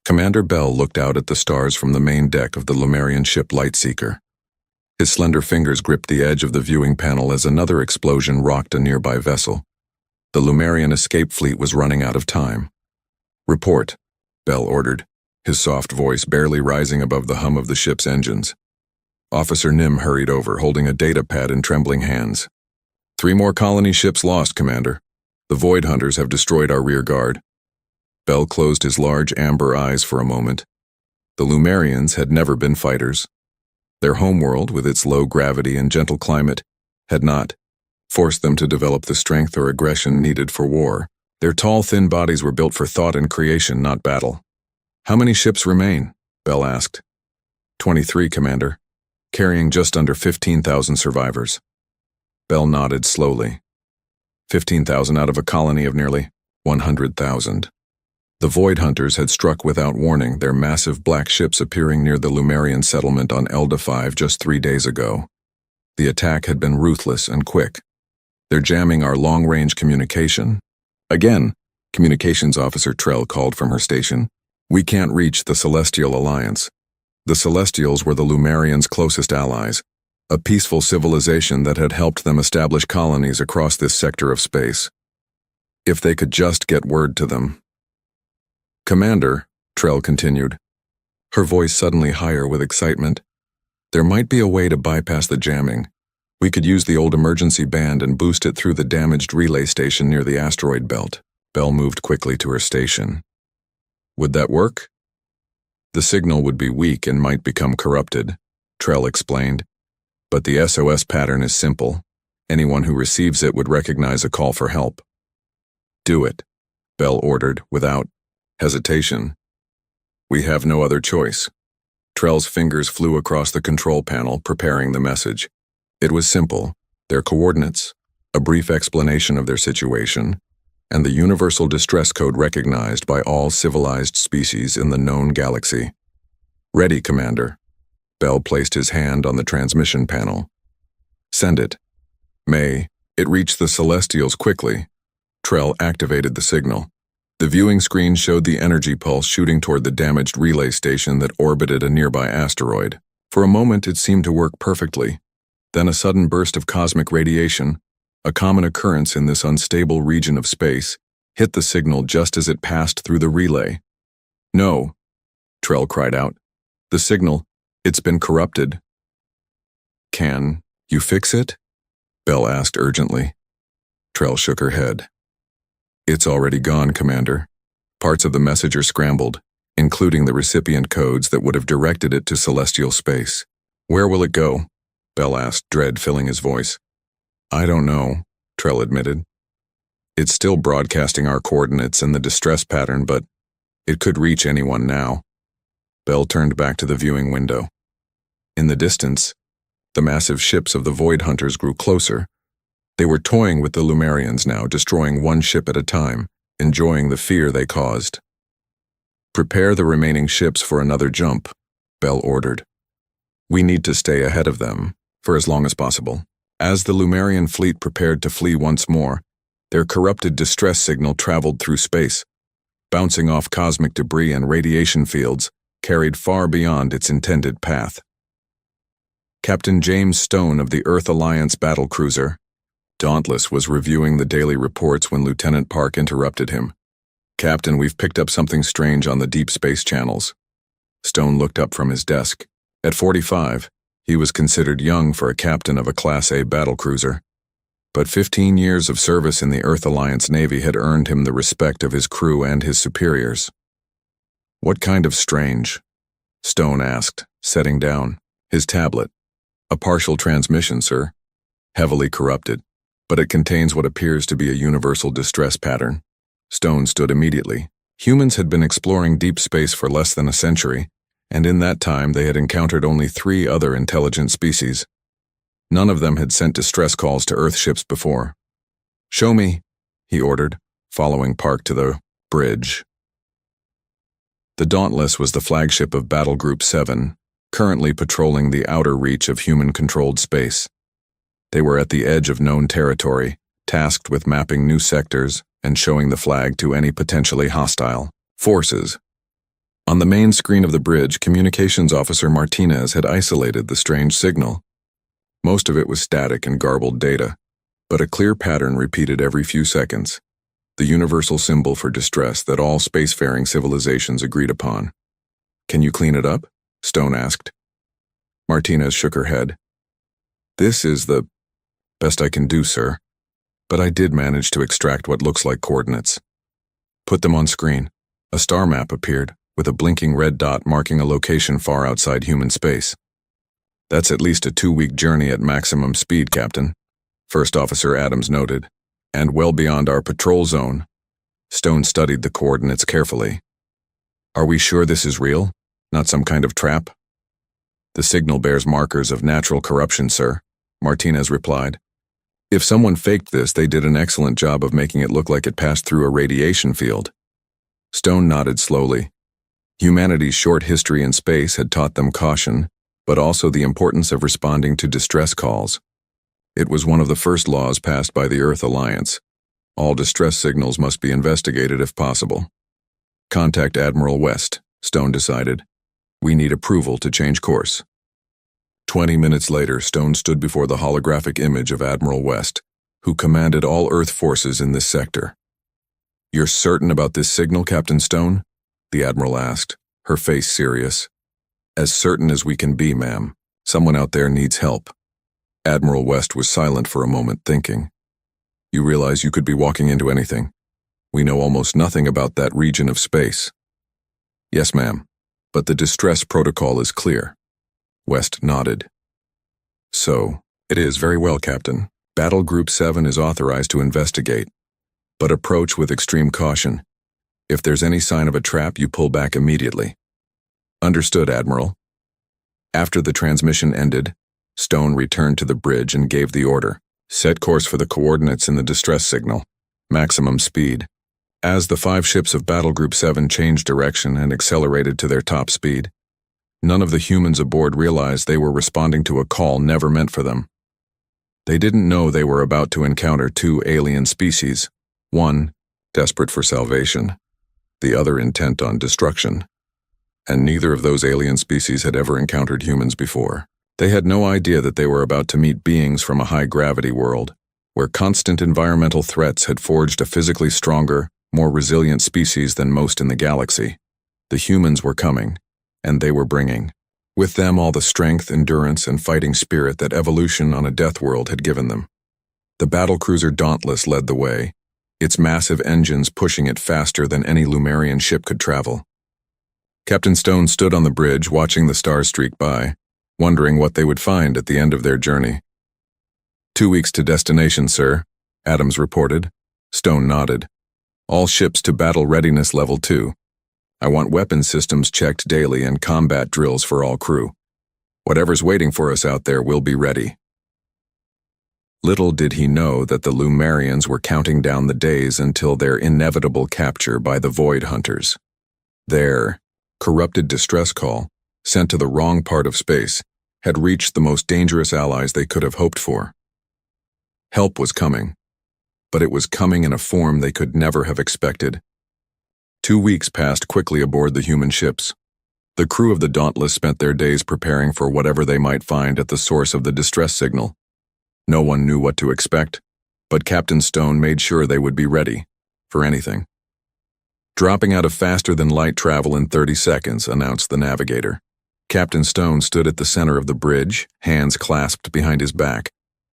Commander Bell looked out at the stars from the main deck of the Lumerian ship Lightseeker. His slender fingers gripped the edge of the viewing panel as another explosion rocked a nearby vessel. The Lumerian escape fleet was running out of time. "Report," Bell ordered, his soft voice barely rising above the hum of the ship's engines. Officer Nim hurried over, holding a data pad in trembling hands. "3 more colony ships lost, Commander. The Void Hunters have destroyed our rear guard." Bell closed his large amber eyes for a moment. The Lumerians had never been fighters. Their homeworld, with its low gravity and gentle climate, had not forced them to develop the strength or aggression needed for war. Their tall, thin bodies were built for thought and creation, not battle. "How many ships remain?" Bell asked. 23, Commander, carrying just under 15,000 survivors." Bell nodded slowly. 15,000 out of a colony of nearly 100,000. The Void Hunters had struck without warning, their massive black ships appearing near the Lumerian settlement on Elda 5 just 3 days ago. The attack had been ruthless and quick. "They're jamming our long-range communication." "Again," Communications Officer Trell called from her station. "We can't reach the Celestial Alliance." The Celestials were the Lumerians' closest allies, a peaceful civilization that had helped them establish colonies across this sector of space. If they could just get word to them. "Commander," Trell continued, her voice suddenly higher with excitement, "there might be a way to bypass the jamming. We could use the old emergency band and boost it through the damaged relay station near the asteroid belt." Bell moved quickly to her station. "Would that work?" "The signal would be weak and might become corrupted," Trell explained. "But the SOS pattern is simple. Anyone who receives it would recognize a call for help." "Do it," Bell ordered, without hesitation. "We have no other choice." Trell's fingers flew across the control panel, preparing the message. It was simple: their coordinates, a brief explanation of their situation, and the universal distress code recognized by all civilized species in the known galaxy. "Ready, Commander." Bell placed his hand on the transmission panel. "Send it." "May, it reached the Celestials quickly." Trell activated the signal. The viewing screen showed the energy pulse shooting toward the damaged relay station that orbited a nearby asteroid. For a moment it seemed to work perfectly. Then a sudden burst of cosmic radiation, a common occurrence in this unstable region of space, hit the signal just as it passed through the relay. "No," Trell cried out. "The signal, it's been corrupted." "Can you fix it?" Bell asked urgently. Trell shook her head. "It's already gone, Commander. Parts of the message are scrambled, including the recipient codes that would have directed it to celestial space." "Where will it go?" Bell asked, dread filling his voice. "I don't know," Trell admitted. "It's still broadcasting our coordinates and the distress pattern, but it could reach anyone now." Bell turned back to the viewing window. In the distance, the massive ships of the Void Hunters grew closer. They were toying with the Lumerians now, destroying one ship at a time, enjoying the fear they caused. "Prepare the remaining ships for another jump," Bell ordered. "We need to stay ahead of them, for as long as possible." As the Lumerian fleet prepared to flee once more, their corrupted distress signal traveled through space, bouncing off cosmic debris and radiation fields carried far beyond its intended path. Captain James Stone of the Earth Alliance battlecruiser Dauntless was reviewing the daily reports when Lieutenant Park interrupted him. "Captain, we've picked up something strange on the deep space channels." Stone looked up from his desk. At 45, he was considered young for a captain of a Class A battlecruiser. But 15 years of service in the Earth Alliance Navy had earned him the respect of his crew and his superiors. "What kind of strange?" Stone asked, setting down his tablet. "A partial transmission, sir. Heavily corrupted, but it contains what appears to be a universal distress pattern." Stone stood immediately. Humans had been exploring deep space for less than a century, and in that time they had encountered only 3 other intelligent species. None of them had sent distress calls to Earth ships before. "Show me," he ordered, following Park to the bridge. The Dauntless was the flagship of Battle Group 7, currently patrolling the outer reach of human-controlled space. They were at the edge of known territory, tasked with mapping new sectors and showing the flag to any potentially hostile forces. On the main screen of the bridge, Communications Officer Martinez had isolated the strange signal. Most of it was static and garbled data, but a clear pattern repeated every few seconds, the universal symbol for distress that all spacefaring civilizations agreed upon. "Can you clean it up?" Stone asked. Martinez shook her head. "This is the best I can do, sir, but I did manage to extract what looks like coordinates." "Put them on screen." A star map appeared, with a blinking red dot marking a location far outside human space. "That's at least a 2-week journey at maximum speed, Captain," First Officer Adams noted, "and well beyond our patrol zone." Stone studied the coordinates carefully. "Are we sure this is real? Not some kind of trap?" "The signal bears markers of natural corruption, sir," Martinez replied. "If someone faked this, they did an excellent job of making it look like it passed through a radiation field." Stone nodded slowly. Humanity's short history in space had taught them caution, but also the importance of responding to distress calls. It was one of the first laws passed by the Earth Alliance. All distress signals must be investigated if possible. "Contact Admiral West," Stone decided. "We need approval to change course." 20 minutes later, Stone stood before the holographic image of Admiral West, who commanded all Earth forces in this sector. "You're certain about this signal, Captain Stone?" the Admiral asked, her face serious. "As certain as we can be, ma'am. Someone out there needs help." Admiral West was silent for a moment, thinking. "You realize you could be walking into anything. We know almost nothing about that region of space." "Yes, ma'am, but the distress protocol is clear." West nodded. "So, it is very well, Captain. Battle Group 7 is authorized to investigate, but approach with extreme caution. If there's any sign of a trap, you pull back immediately." "Understood, Admiral." After the transmission ended, Stone returned to the bridge and gave the order. "Set course for the coordinates in the distress signal. Maximum speed." As the 5 ships of Battle Group 7 changed direction and accelerated to their top speed, none of the humans aboard realized they were responding to a call never meant for them. They didn't know they were about to encounter 2 alien species, one desperate for salvation, the other intent on destruction. And neither of those alien species had ever encountered humans before. They had no idea that they were about to meet beings from a high-gravity world, where constant environmental threats had forged a physically stronger, more resilient species than most in the galaxy. The humans were coming, and they were bringing with them all the strength, endurance, and fighting spirit that evolution on a death world had given them. The battlecruiser Dauntless led the way, its massive engines pushing it faster than any Lumerian ship could travel. Captain Stone stood on the bridge watching the stars streak by, wondering what they would find at the end of their journey. 2 weeks to destination, sir," Adams reported. Stone nodded. "All ships to battle readiness level 2. I want weapon systems checked daily and combat drills for all crew. Whatever's waiting for us out there will be ready." Little did he know that the Lumerians were counting down the days until their inevitable capture by the Void Hunters. Their corrupted distress call, sent to the wrong part of space, had reached the most dangerous allies they could have hoped for. Help was coming, but it was coming in a form they could never have expected. 2 weeks passed quickly aboard the human ships. The crew of the Dauntless spent their days preparing for whatever they might find at the source of the distress signal. No one knew what to expect, but Captain Stone made sure they would be ready for anything. "Dropping out of faster-than-light travel in 30 seconds, announced the navigator. Captain Stone stood at the center of the bridge, hands clasped behind his back.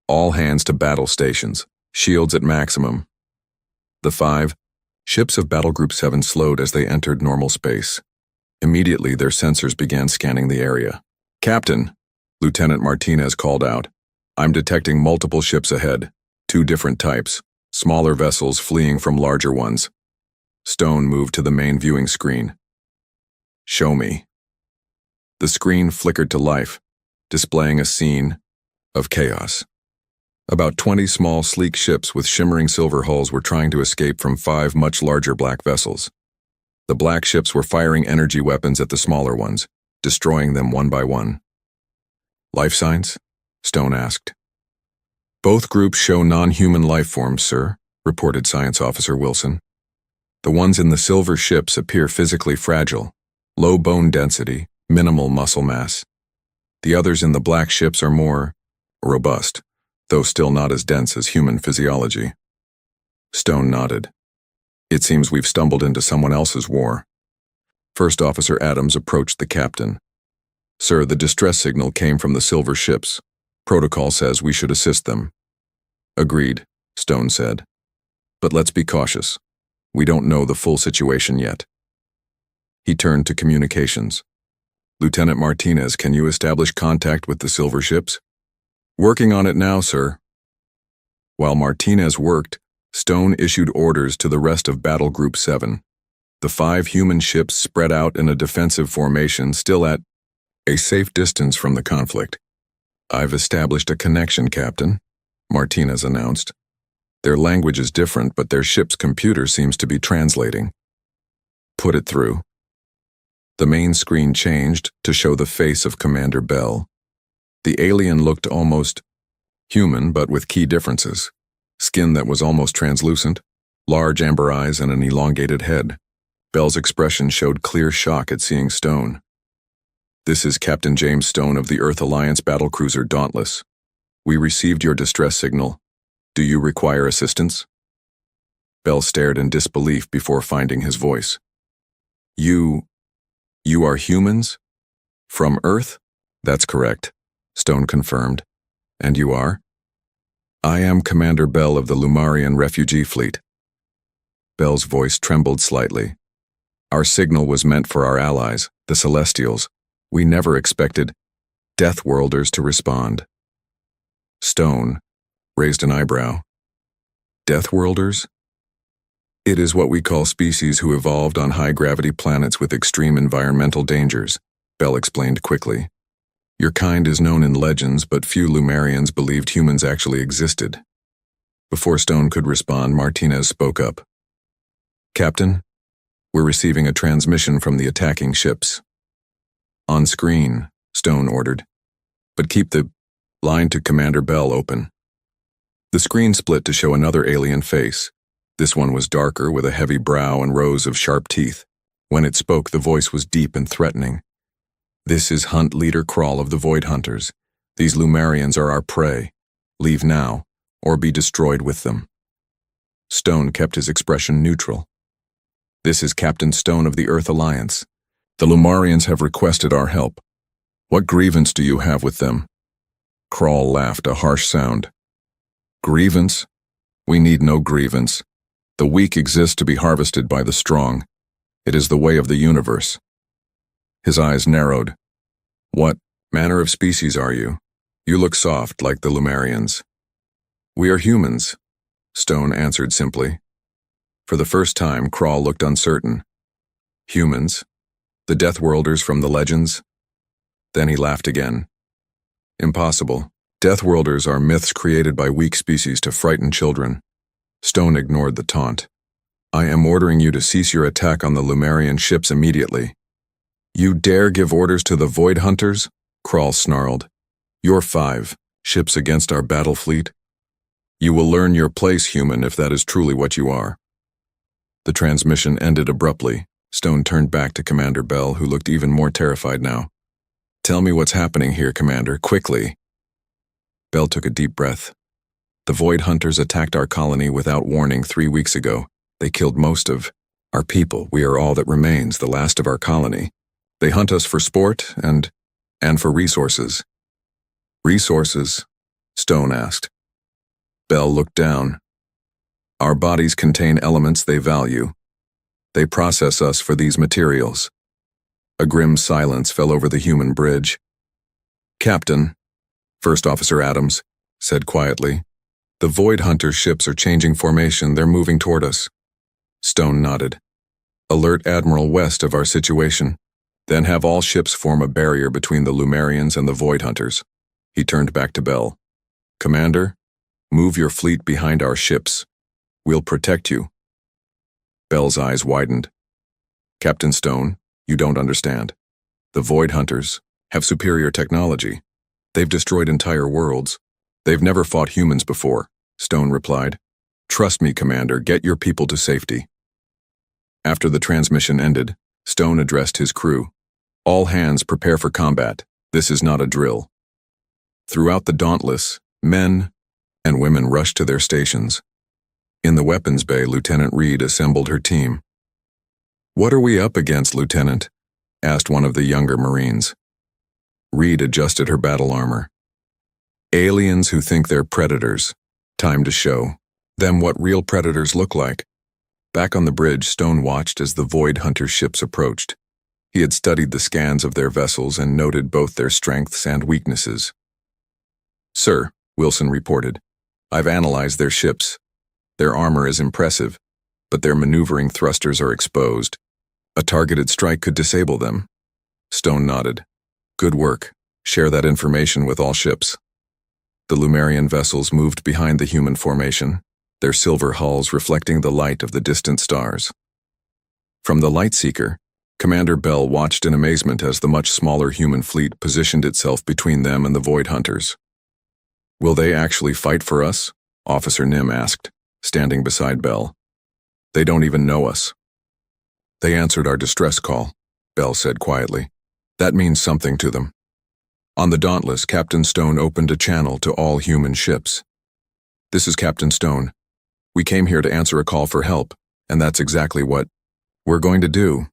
"All hands to battle stations. Shields at maximum." The 5 ships of Battle Group 7 slowed as they entered normal space. Immediately, their sensors began scanning the area. "Captain," Lieutenant Martinez called out, "I'm detecting multiple ships ahead. 2 different types, smaller vessels fleeing from larger ones." Stone moved to the main viewing screen. "Show me." The screen flickered to life, displaying a scene of chaos. About 20 small, sleek ships with shimmering silver hulls were trying to escape from 5 much larger black vessels. The black ships were firing energy weapons at the smaller ones, destroying them one by one. "Life signs?" Stone asked. "Both groups show non-human life forms, sir," reported Science Officer Wilson. "The ones in the silver ships appear physically fragile, Low bone density, minimal muscle mass. The others in the black ships are more robust, though still not as dense as human physiology. Stone nodded. It seems we've stumbled into someone else's war. First Officer Adams approached the captain. Sir, the distress signal came from the silver ships. Protocol says we should assist them. Agreed, Stone said. But let's be cautious. We don't know the full situation yet. He turned to communications. Lieutenant Martinez, can you establish contact with the silver ships? Working on it now, sir. While Martinez worked, Stone issued orders to the rest of Battle Group 7. The 5 human ships spread out in a defensive formation, still at a safe distance from the conflict. I've established a connection, Captain, Martinez announced. Their language is different, but their ship's computer seems to be translating. Put it through. The main screen changed to show the face of Commander Bell. The alien looked almost human, but with key differences. Skin that was almost translucent, large amber eyes, and an elongated head. Bell's expression showed clear shock at seeing Stone. This is Captain James Stone of the Earth Alliance battlecruiser Dauntless. We received your distress signal. Do you require assistance? Bell stared in disbelief before finding his voice. You are humans? From Earth? That's correct, Stone confirmed. And you are? I am Commander Bell of the Lumarian refugee fleet. Bell's voice trembled slightly. Our signal was meant for our allies, the Celestials. We never expected Deathworlders to respond. Stone raised an eyebrow. Deathworlders? It is what we call species who evolved on high-gravity planets with extreme environmental dangers, Bell explained quickly. Your kind is known in legends, but few Lumarians believed humans actually existed. Before Stone could respond, Martinez spoke up. Captain, we're receiving a transmission from the attacking ships. On screen, Stone ordered. But keep the line to Commander Bell open. The screen split to show another alien face. This one was darker, with a heavy brow and rows of sharp teeth. When it spoke, the voice was deep and threatening. This is Hunt Leader Krall of the Void Hunters. These Lumarians are our prey. Leave now, or be destroyed with them. Stone kept his expression neutral. This is Captain Stone of the Earth Alliance. The Lumarians have requested our help. What grievance do you have with them? Krall laughed, a harsh sound. Grievance? We need no grievance. The weak exist to be harvested by the strong. It is the way of the universe. His eyes narrowed. What manner of species are you? You look soft, like the Lumarians. We are humans, Stone answered simply. For the first time, Krall looked uncertain. Humans? The Deathworlders from the legends? Then he laughed again. Impossible. Deathworlders are myths created by weak species to frighten children. Stone ignored the taunt. I am ordering you to cease your attack on the Lumarian ships immediately. You dare give orders to the Void Hunters? Krall snarled. Your 5 ships against our battle fleet? You will learn your place, human, if that is truly what you are. The transmission ended abruptly. Stone turned back to Commander Bell, who looked even more terrified now. Tell me what's happening here, Commander, quickly. Bell took a deep breath. The Void Hunters attacked our colony without warning 3 weeks ago. They killed most of our people. We are all that remains, the last of our colony. They hunt us for sport and for resources. Resources? Stone asked. Bell looked down. Our bodies contain elements they value. They process us for these materials. A grim silence fell over the human bridge. Captain, First Officer Adams said quietly, the Void Hunter ships are changing formation. They're moving toward us. Stone nodded. Alert Admiral West of our situation. Then have all ships form a barrier between the Lumarians and the Void Hunters. He turned back to Bell. Commander, move your fleet behind our ships. We'll protect you. Bell's eyes widened. Captain Stone, you don't understand. The Void Hunters have superior technology. They've destroyed entire worlds. They've never fought humans before, Stone replied. Trust me, Commander, get your people to safety. After the transmission ended, Stone addressed his crew. All hands prepare for combat. This is not a drill. Throughout the Dauntless, men and women rushed to their stations. In the weapons bay, Lieutenant Reed assembled her team. "What are we up against, Lieutenant?" asked one of the younger Marines. Reed adjusted her battle armor. "Aliens who think they're predators. Time to show them what real predators look like." Back on the bridge, Stone watched as the Void Hunter ships approached. He had studied the scans of their vessels and noted both their strengths and weaknesses. "Sir," Wilson reported, "I've analyzed their ships. Their armor is impressive, but their maneuvering thrusters are exposed. A targeted strike could disable them." Stone nodded. "Good work. Share that information with all ships." The Lumerian vessels moved behind the human formation, their silver hulls reflecting the light of the distant stars. From the Lightseeker, Commander Bell watched in amazement as the much smaller human fleet positioned itself between them and the Void Hunters. "Will they actually fight for us?" Officer Nim asked, standing beside Bell. "They don't even know us." "They answered our distress call," Bell said quietly. "That means something to them." On the Dauntless, Captain Stone opened a channel to all human ships. "This is Captain Stone. We came here to answer a call for help, and that's exactly what we're going to do.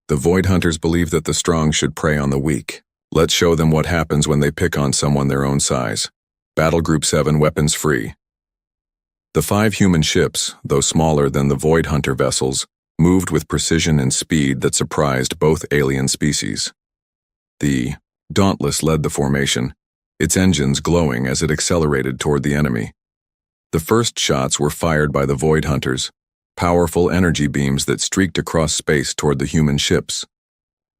The Void Hunters believe that the strong should prey on the weak. Let's show them what happens when they pick on someone their own size. Battle Group 7 weapons free." The 5 human ships, though smaller than the Void Hunter vessels, moved with precision and speed that surprised both alien species. The Dauntless led the formation, its engines glowing as it accelerated toward the enemy. The first shots were fired by the Void Hunters, powerful energy beams that streaked across space toward the human ships.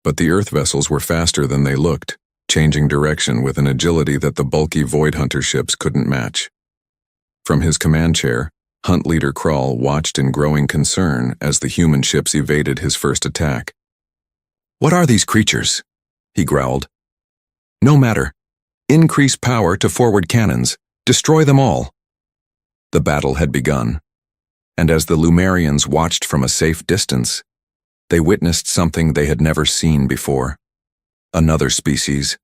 But the Earth vessels were faster than they looked, changing direction with an agility that the bulky Void Hunter ships couldn't match. From his command chair, Hunt Leader Krull watched in growing concern as the human ships evaded his first attack. "What are these creatures?" he growled. "No matter. Increase power to forward cannons. Destroy them all." The battle had begun, and as the Lumerians watched from a safe distance, they witnessed something they had never seen before. Another species,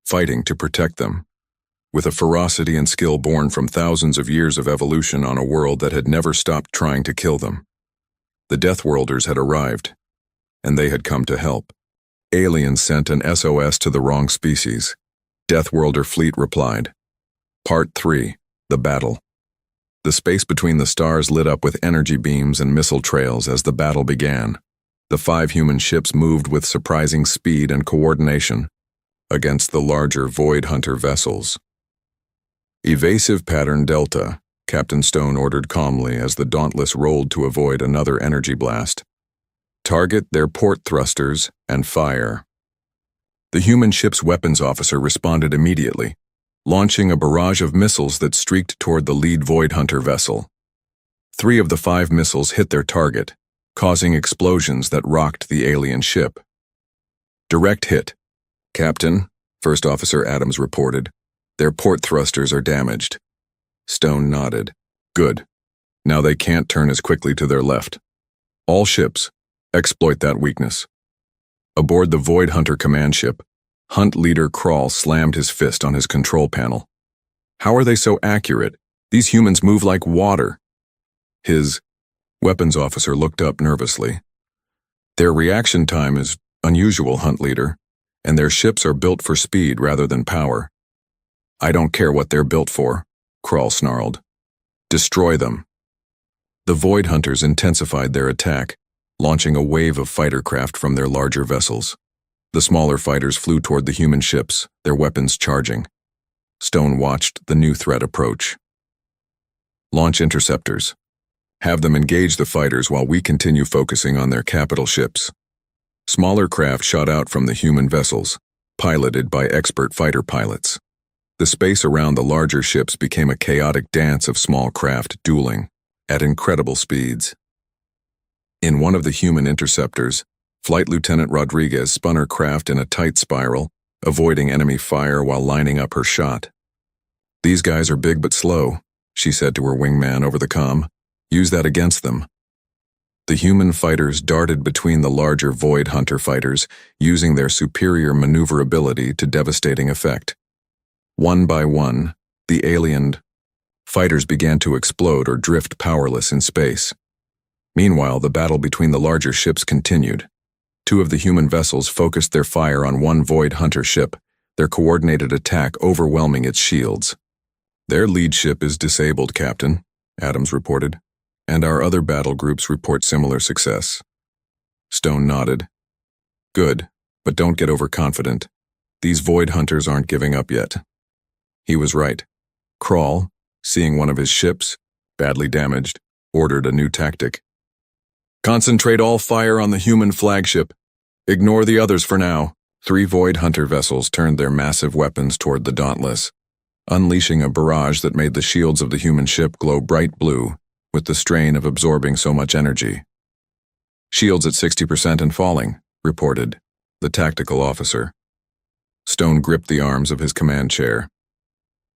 fighting to protect them, with a ferocity and skill born from thousands of years of evolution on a world that had never stopped trying to kill them. The Deathworlders had arrived, and they had come to help. Aliens sent an SOS to the wrong species. Deathworlder fleet replied. Part 3. The Battle. The space between the stars lit up with energy beams and missile trails as the battle began. The 5 human ships moved with surprising speed and coordination against the larger Void Hunter vessels. "Evasive pattern Delta," Captain Stone ordered calmly as the Dauntless rolled to avoid another energy blast. "Target their port thrusters and fire." The human ship's weapons officer responded immediately, launching a barrage of missiles that streaked toward the lead Void Hunter vessel. 3 of the 5 missiles hit their target, causing explosions that rocked the alien ship. "Direct hit, Captain," First Officer Adams reported. "Their port thrusters are damaged." Stone nodded. "Good. Now they can't turn as quickly to their left. All ships, exploit that weakness." Aboard the Void Hunter command ship, Hunt Leader Krull slammed his fist on his control panel. "How are they so accurate? These humans move like water." His weapons officer looked up nervously. "Their reaction time is unusual, Hunt Leader, and their ships are built for speed rather than power." "I don't care what they're built for," Krull snarled. "Destroy them." The Void Hunters intensified their attack, launching a wave of fighter craft from their larger vessels. The smaller fighters flew toward the human ships, their weapons charging. Stone watched the new threat approach. "Launch interceptors. Have them engage the fighters while we continue focusing on their capital ships." Smaller craft shot out from the human vessels, piloted by expert fighter pilots. The space around the larger ships became a chaotic dance of small craft dueling at incredible speeds. In one of the human interceptors, Flight Lieutenant Rodriguez spun her craft in a tight spiral, avoiding enemy fire while lining up her shot. "These guys are big but slow," she said to her wingman over the comm. "Use that against them." The human fighters darted between the larger Void Hunter fighters, using their superior maneuverability to devastating effect. One by one, the alien fighters began to explode or drift powerless in space. Meanwhile, the battle between the larger ships continued. Two of the human vessels focused their fire on one Void Hunter ship, their coordinated attack overwhelming its shields. "Their lead ship is disabled, Captain," Adams reported, "and our other battle groups report similar success." Stone nodded. "Good, but don't get overconfident. These Void Hunters aren't giving up yet." He was right. Krall, seeing one of his ships, badly damaged, ordered a new tactic. "Concentrate all fire on the human flagship. Ignore the others for now." 3 Void Hunter vessels turned their massive weapons toward the Dauntless, unleashing a barrage that made the shields of the human ship glow bright blue, with the strain of absorbing so much energy. "Shields at 60% and falling," reported the tactical officer. Stone gripped the arms of his command chair.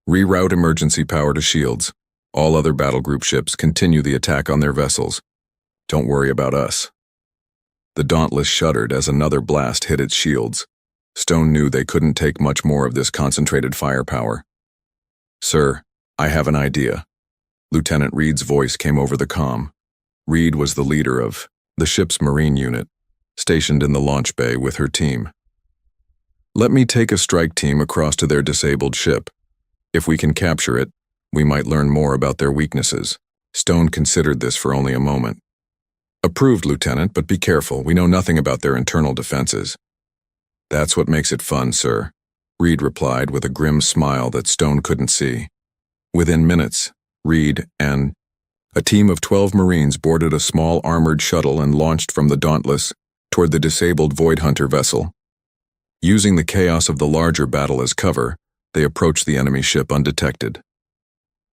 "Reroute emergency power to shields. All other battle group ships continue the attack on their vessels. Don't worry about us." The Dauntless shuddered as another blast hit its shields. Stone knew they couldn't take much more of this concentrated firepower. "Sir, I have an idea." Lieutenant Reed's voice came over the comm. Reed was the leader of the ship's marine unit, stationed in the launch bay with her team. "Let me take a strike team across to their disabled ship. If we can capture it, we might learn more about their weaknesses." Stone considered this for only a moment. "Approved, Lieutenant, but be careful. We know nothing about their internal defenses." "That's what makes it fun, sir," Reed replied with a grim smile that Stone couldn't see. Within minutes, Reed and a team of 12 Marines boarded a small armored shuttle and launched from the Dauntless toward the disabled Void Hunter vessel. Using the chaos of the larger battle as cover, they approached the enemy ship undetected.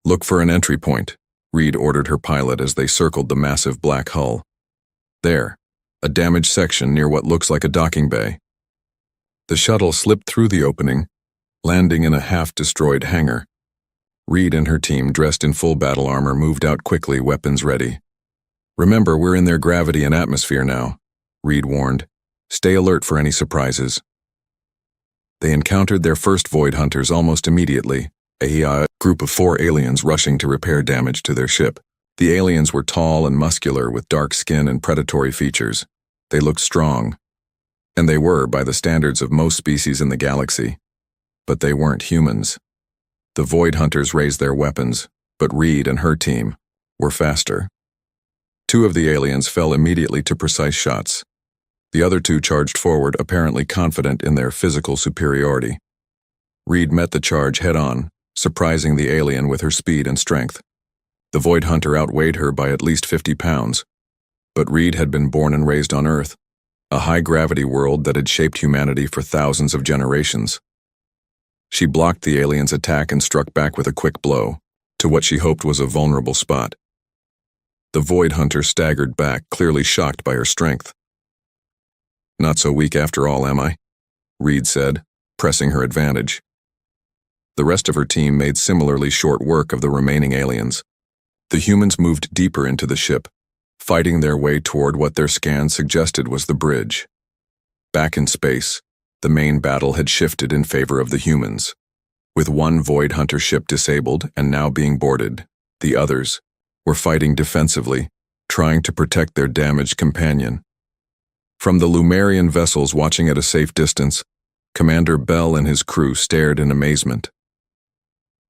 "Look for an entry point," Reed ordered her pilot as they circled the massive black hull. "There, a damaged section near what looks like a docking bay." The shuttle slipped through the opening, landing in a half-destroyed hangar. Reed and her team, dressed in full battle armor, moved out quickly, weapons ready. "Remember, we're in their gravity and atmosphere now," Reed warned. "Stay alert for any surprises." They encountered their first Void Hunters almost immediately, a group of 4 aliens rushing to repair damage to their ship. The aliens were tall and muscular with dark skin and predatory features. They looked strong, and they were by the standards of most species in the galaxy. But they weren't humans. The Void Hunters raised their weapons, but Reed and her team were faster. 2 of the aliens fell immediately to precise shots. The other 2 charged forward, apparently confident in their physical superiority. Reed met the charge head-on, surprising the alien with her speed and strength. The Void Hunter outweighed her by at least 50 pounds. But Reed had been born and raised on Earth, a high-gravity world that had shaped humanity for thousands of generations. She blocked the alien's attack and struck back with a quick blow, to what she hoped was a vulnerable spot. The Void Hunter staggered back, clearly shocked by her strength. "Not so weak after all, am I?" Reed said, pressing her advantage. The rest of her team made similarly short work of the remaining aliens. The humans moved deeper into the ship, fighting their way toward what their scans suggested was the bridge. Back in space, the main battle had shifted in favor of the humans. With one Void Hunter ship disabled and now being boarded, the others were fighting defensively, trying to protect their damaged companion. From the Lumerian vessels watching at a safe distance, Commander Bell and his crew stared in amazement.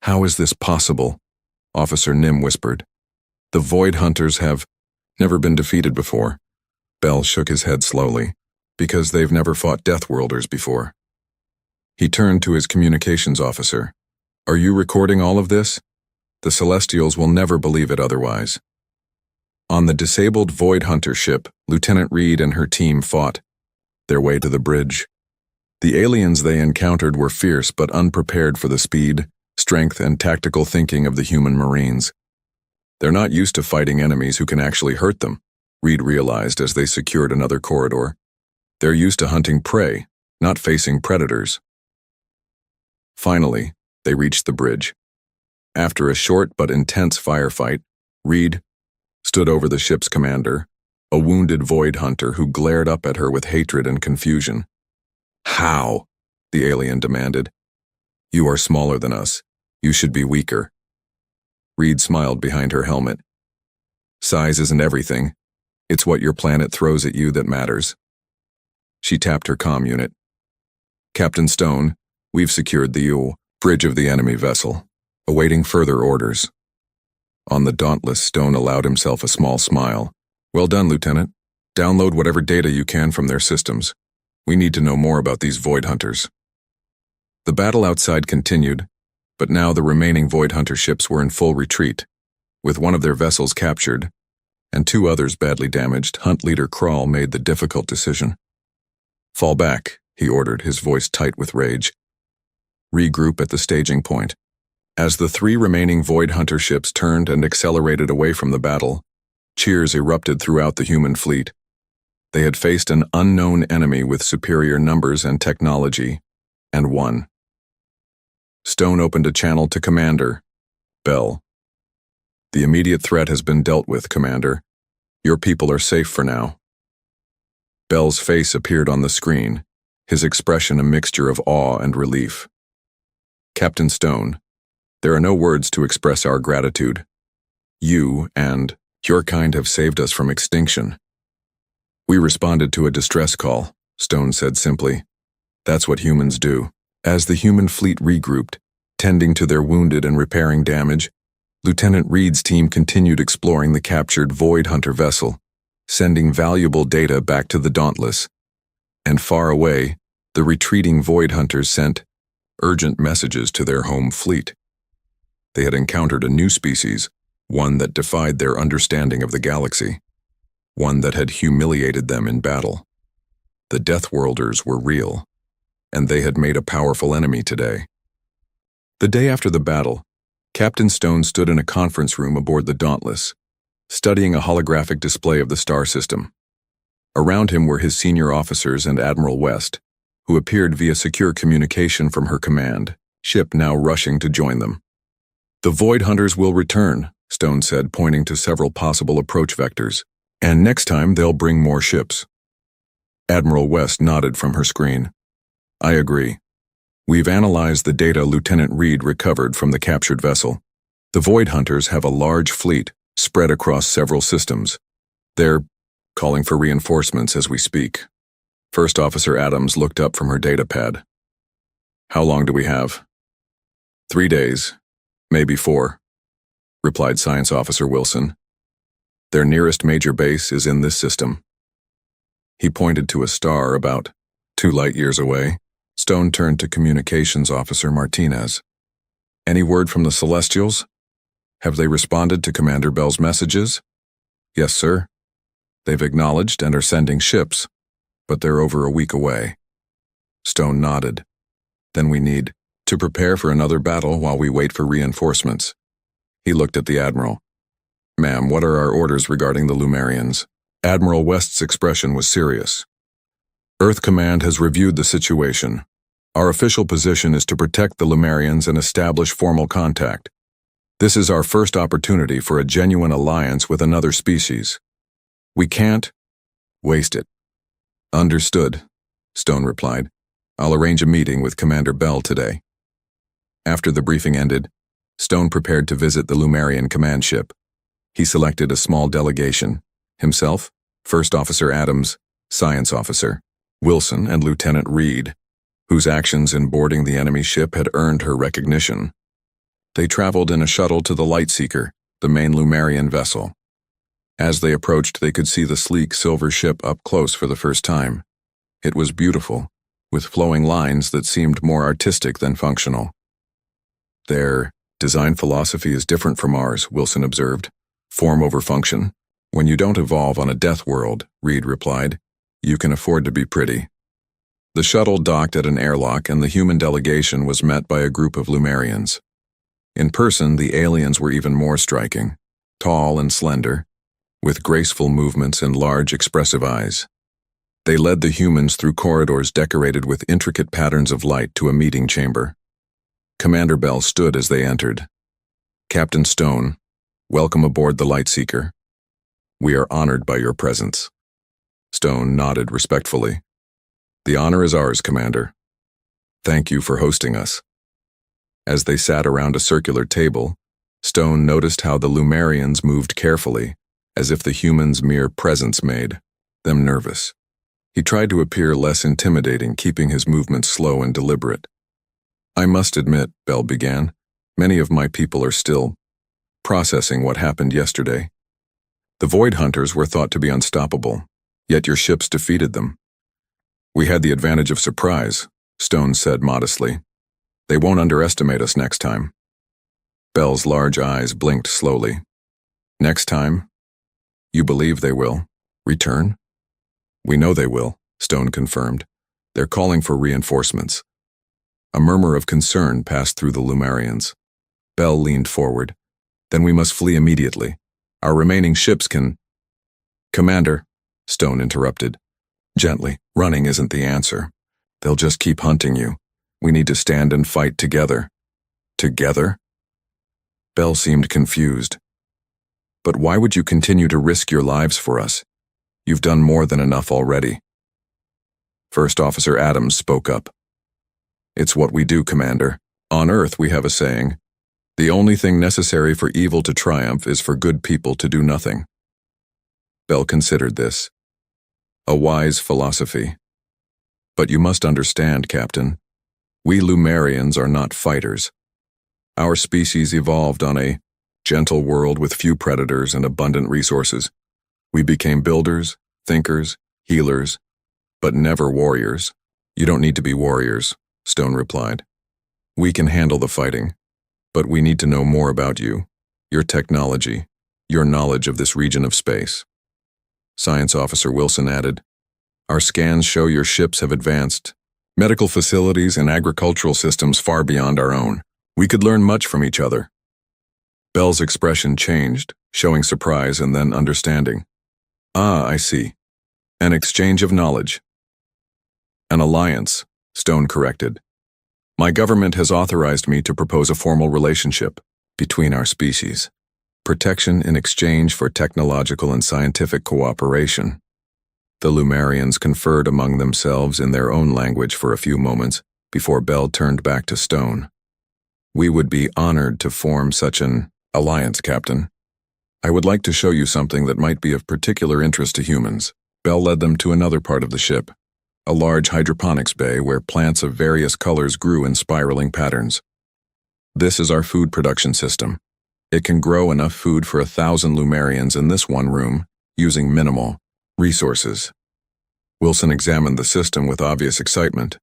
"How is this possible?" Officer Nim whispered. "The Void Hunters have never been defeated before." Bell shook his head slowly. "Because they've never fought Deathworlders before." He turned to his communications officer. "Are you recording all of this? The Celestials will never believe it otherwise." On the disabled Void Hunter ship, Lieutenant Reed and her team fought their way to the bridge. The aliens they encountered were fierce but unprepared for the speed, strength, and tactical thinking of the human Marines. They're not used to fighting enemies who can actually hurt them, Reed realized as they secured another corridor. They're used to hunting prey, not facing predators. Finally, they reached the bridge. After a short but intense firefight, Reed stood over the ship's commander, a wounded void hunter who glared up at her with hatred and confusion. "How?" the alien demanded. "You are smaller than us. You should be weaker." Reed smiled behind her helmet. "Size isn't everything. It's what your planet throws at you that matters." She tapped her comm unit. "Captain Stone, we've secured the bridge of the enemy vessel, awaiting further orders." On the Dauntless, Stone allowed himself a small smile. "Well done, Lieutenant. Download whatever data you can from their systems. We need to know more about these Void Hunters." The battle outside continued, but now the remaining Void Hunter ships were in full retreat. With one of their vessels captured, and 2 others badly damaged, Hunt Leader Krall made the difficult decision. "Fall back," he ordered, his voice tight with rage. "Regroup at the staging point." As the 3 remaining Void Hunter ships turned and accelerated away from the battle, cheers erupted throughout the human fleet. They had faced an unknown enemy with superior numbers and technology, and won. Stone opened a channel to Commander Bell. "The immediate threat has been dealt with, Commander. Your people are safe for now." Bell's face appeared on the screen, his expression a mixture of awe and relief. "Captain Stone, there are no words to express our gratitude. You and your kind have saved us from extinction." "We responded to a distress call," Stone said simply. "That's what humans do." As the human fleet regrouped, tending to their wounded and repairing damage, Lieutenant Reed's team continued exploring the captured Void Hunter vessel, sending valuable data back to the Dauntless. And far away, the retreating Void Hunters sent urgent messages to their home fleet. They had encountered a new species, one that defied their understanding of the galaxy, one that had humiliated them in battle. The Deathworlders were real, and they had made a powerful enemy today. The day after the battle, Captain Stone stood in a conference room aboard the Dauntless, studying a holographic display of the star system. Around him were his senior officers and Admiral West, who appeared via secure communication from her command, ship now rushing to join them. "The Void Hunters will return," Stone said, pointing to several possible approach vectors. "And next time they'll bring more ships." Admiral West nodded from her screen. "I agree. We've analyzed the data Lieutenant Reed recovered from the captured vessel. The Void Hunters have a large fleet spread across several systems. They're calling for reinforcements as we speak." First Officer Adams looked up from her datapad. "How long do we have?" 3 days, maybe 4, replied Science Officer Wilson. "Their nearest major base is in this system." He pointed to a star about 2 light-years away. Stone turned to Communications Officer Martinez. "Any word from the Celestials? Have they responded to Commander Bell's messages?" "Yes, sir. They've acknowledged and are sending ships, but they're over a week away." Stone nodded. "Then we need to prepare for another battle while we wait for reinforcements." He looked at the Admiral. "Ma'am, what are our orders regarding the Lumerians?" Admiral West's expression was serious. "Earth Command has reviewed the situation. Our official position is to protect the Lumerians and establish formal contact. This is our first opportunity for a genuine alliance with another species. We can't waste it." "Understood," Stone replied. "I'll arrange a meeting with Commander Bell today." After the briefing ended, Stone prepared to visit the Lumerian command ship. He selected a small delegation: himself, First Officer Adams, Science Officer Wilson, and Lieutenant Reed, whose actions in boarding the enemy ship had earned her recognition. They traveled in a shuttle to the Lightseeker, the main Lumerian vessel. As they approached, they could see the sleek silver ship up close for the first time. It was beautiful, with flowing lines that seemed more artistic than functional. "Their design philosophy is different from ours," Wilson observed. "Form over function. When you don't evolve on a death world," Reed replied, "you can afford to be pretty." The shuttle docked at an airlock, and the human delegation was met by a group of Lumerians. In person, the aliens were even more striking, tall and slender, with graceful movements and large, expressive eyes. They led the humans through corridors decorated with intricate patterns of light to a meeting chamber. Commander Bell stood as they entered. "Captain Stone, welcome aboard the Lightseeker." We are honored by your presence. Stone nodded respectfully. The honor is ours, Commander. Thank you for hosting us. As they sat around a circular table, Stone noticed how the Lumerians moved carefully, as if the humans' mere presence made them nervous. He tried to appear less intimidating, keeping his movements slow and deliberate. I must admit, Bell began, many of my people are still processing what happened yesterday. The Void Hunters were thought to be unstoppable, yet your ships defeated them. We had the advantage of surprise, Stone said modestly. They won't underestimate us next time. Bell's large eyes blinked slowly. Next time? You believe they will return? We know they will, Stone confirmed. They're calling for reinforcements. A murmur of concern passed through the Lumerians. Bell leaned forward. Then we must flee immediately. Our remaining ships can... Commander, Stone interrupted. Gently, running isn't the answer. They'll just keep hunting you. We need to stand and fight together. Together? Bell seemed confused. But why would you continue to risk your lives for us? You've done more than enough already. First Officer Adams spoke up. It's what we do, Commander. On Earth we have a saying, the only thing necessary for evil to triumph is for good people to do nothing. Bell considered this. A wise philosophy. But you must understand, Captain, we Lumerians are not fighters. Our species evolved on a gentle world with few predators and abundant resources. We became builders, thinkers, healers, but never warriors. You don't need to be warriors, Stone replied. We can handle the fighting, but we need to know more about you, your technology, your knowledge of this region of space. Science Officer Wilson added, our scans show your ships have advanced medical facilities and agricultural systems far beyond our own. We could learn much from each other. Bell's expression changed, showing surprise and then understanding. Ah, I see. An exchange of knowledge. An alliance, Stone corrected. My government has authorized me to propose a formal relationship between our species. Protection in exchange for technological and scientific cooperation. The Lumerians conferred among themselves in their own language for a few moments before Bell turned back to Stone. We would be honored to form such an alliance, Captain. I would like to show you something that might be of particular interest to humans. Bell led them to another part of the ship, a large hydroponics bay where plants of various colors grew in spiraling patterns. This is our food production system. It can grow enough food for 1,000 Lumerians in this one room, using minimal resources. Wilson examined the system with obvious excitement.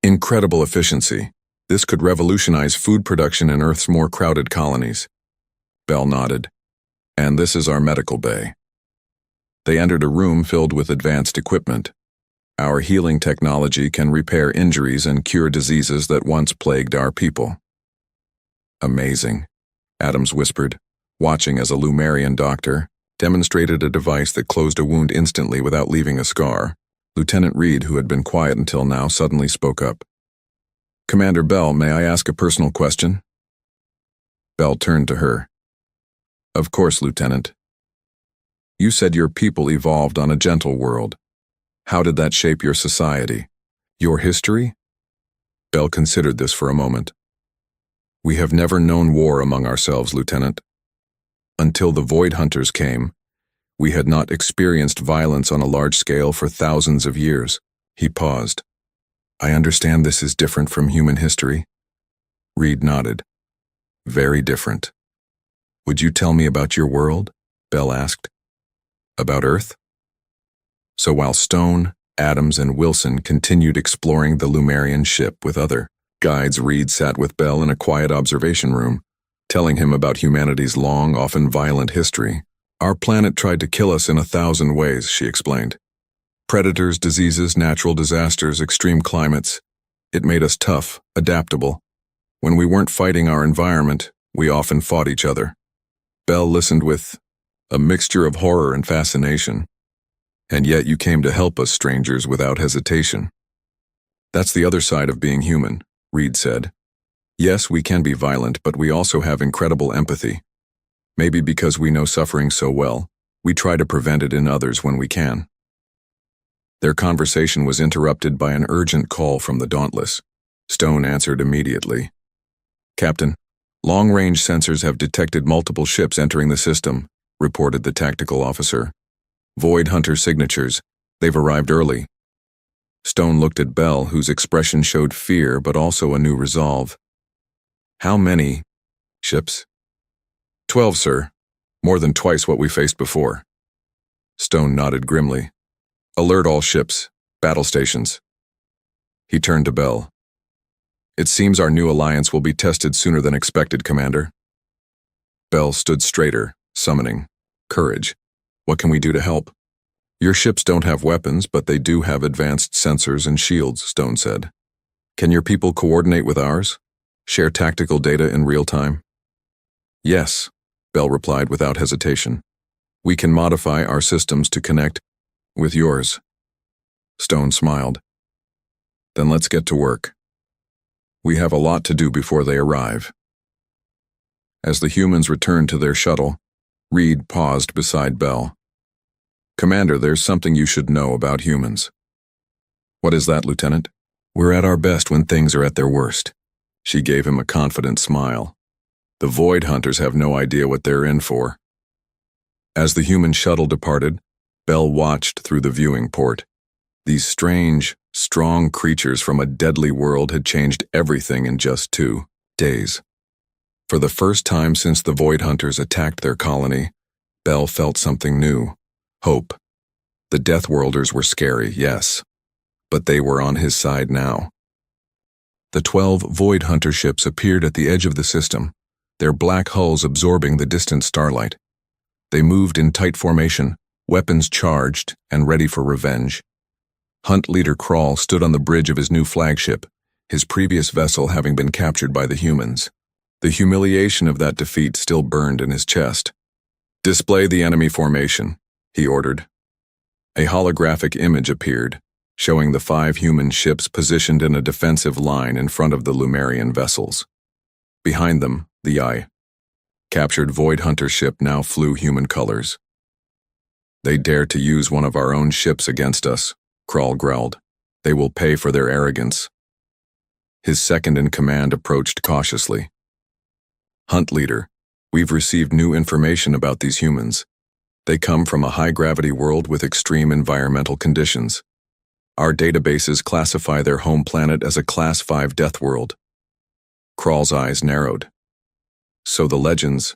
Incredible efficiency. This could revolutionize food production in Earth's more crowded colonies. Bell nodded. And this is our medical bay. They entered a room filled with advanced equipment. Our healing technology can repair injuries and cure diseases that once plagued our people. Amazing, Adams whispered, watching as a Lumerian doctor demonstrated a device that closed a wound instantly without leaving a scar. Lieutenant Reed, who had been quiet until now, suddenly spoke up. Commander Bell, may I ask a personal question? Bell turned to her. Of course, Lieutenant. You said your people evolved on a gentle world. How did that shape your society? Your history? Bell considered this for a moment. We have never known war among ourselves, Lieutenant. Until the Void Hunters came, we had not experienced violence on a large scale for thousands of years. He paused. I understand this is different from human history. Reed nodded. Very different. Would you tell me about your world? Bell asked. About Earth? So while Stone, Adams, and Wilson continued exploring the Lumerian ship with other guides, Reed sat with Bell in a quiet observation room, telling him about humanity's long, often violent history. Our planet tried to kill us in 1,000 ways, she explained. Predators, diseases, natural disasters, extreme climates. It made us tough, adaptable. When we weren't fighting our environment, we often fought each other. Bell listened with a mixture of horror and fascination. And yet you came to help us strangers without hesitation. That's the other side of being human, Reed said. Yes, we can be violent, but we also have incredible empathy. Maybe because we know suffering so well, We try to prevent it in others when we can. Their conversation was interrupted by an urgent call from the Dauntless. Stone answered immediately. Captain, long-range sensors have detected multiple ships entering the system, reported the tactical officer. Void Hunter signatures. They've arrived early. Stone looked at Bell, whose expression showed fear but also a new resolve. How many ships? 12, sir. More than twice what we faced before. Stone nodded grimly. Alert all ships, battle stations. He turned to Bell. It seems our new alliance will be tested sooner than expected, Commander. Bell stood straighter, summoning courage. What can we do to help? Your ships don't have weapons, but they do have advanced sensors and shields, Stone said. Can your people coordinate with ours? Share tactical data in real time? Yes, Bell replied without hesitation. We can modify our systems to connect with yours. Stone smiled. Then let's get to work. We have a lot to do before they arrive. As the humans returned to their shuttle, Reed paused beside Bell. Commander, there's something you should know about humans. What is that, Lieutenant? We're at our best when things are at their worst. She gave him a confident smile. The Void Hunters have no idea what they're in for. As the human shuttle departed, Bell watched through the viewing port. These strange, strong creatures from a deadly world had changed everything in just 2 days. For the first time since the Void Hunters attacked their colony, Bell felt something new. Hope. The Deathworlders were scary, yes, but they were on his side now. The 12 Void Hunter ships appeared at the edge of the system, their black hulls absorbing the distant starlight. They moved in tight formation, weapons charged and ready for revenge. Hunt leader Krall stood on the bridge of his new flagship, his previous vessel having been captured by the humans. The humiliation of that defeat still burned in his chest. Display the enemy formation, he ordered. A holographic image appeared, showing the 5 human ships positioned in a defensive line in front of the Lumerian vessels. Behind them, the captured Void Hunter ship now flew human colors. They dare to use one of our own ships against us, Krall growled. They will pay for their arrogance. His second-in-command approached cautiously. Hunt leader, we've received new information about these humans. They come from a high-gravity world with extreme environmental conditions. Our databases classify their home planet as a Class 5 death world. Krall's eyes narrowed. So the legends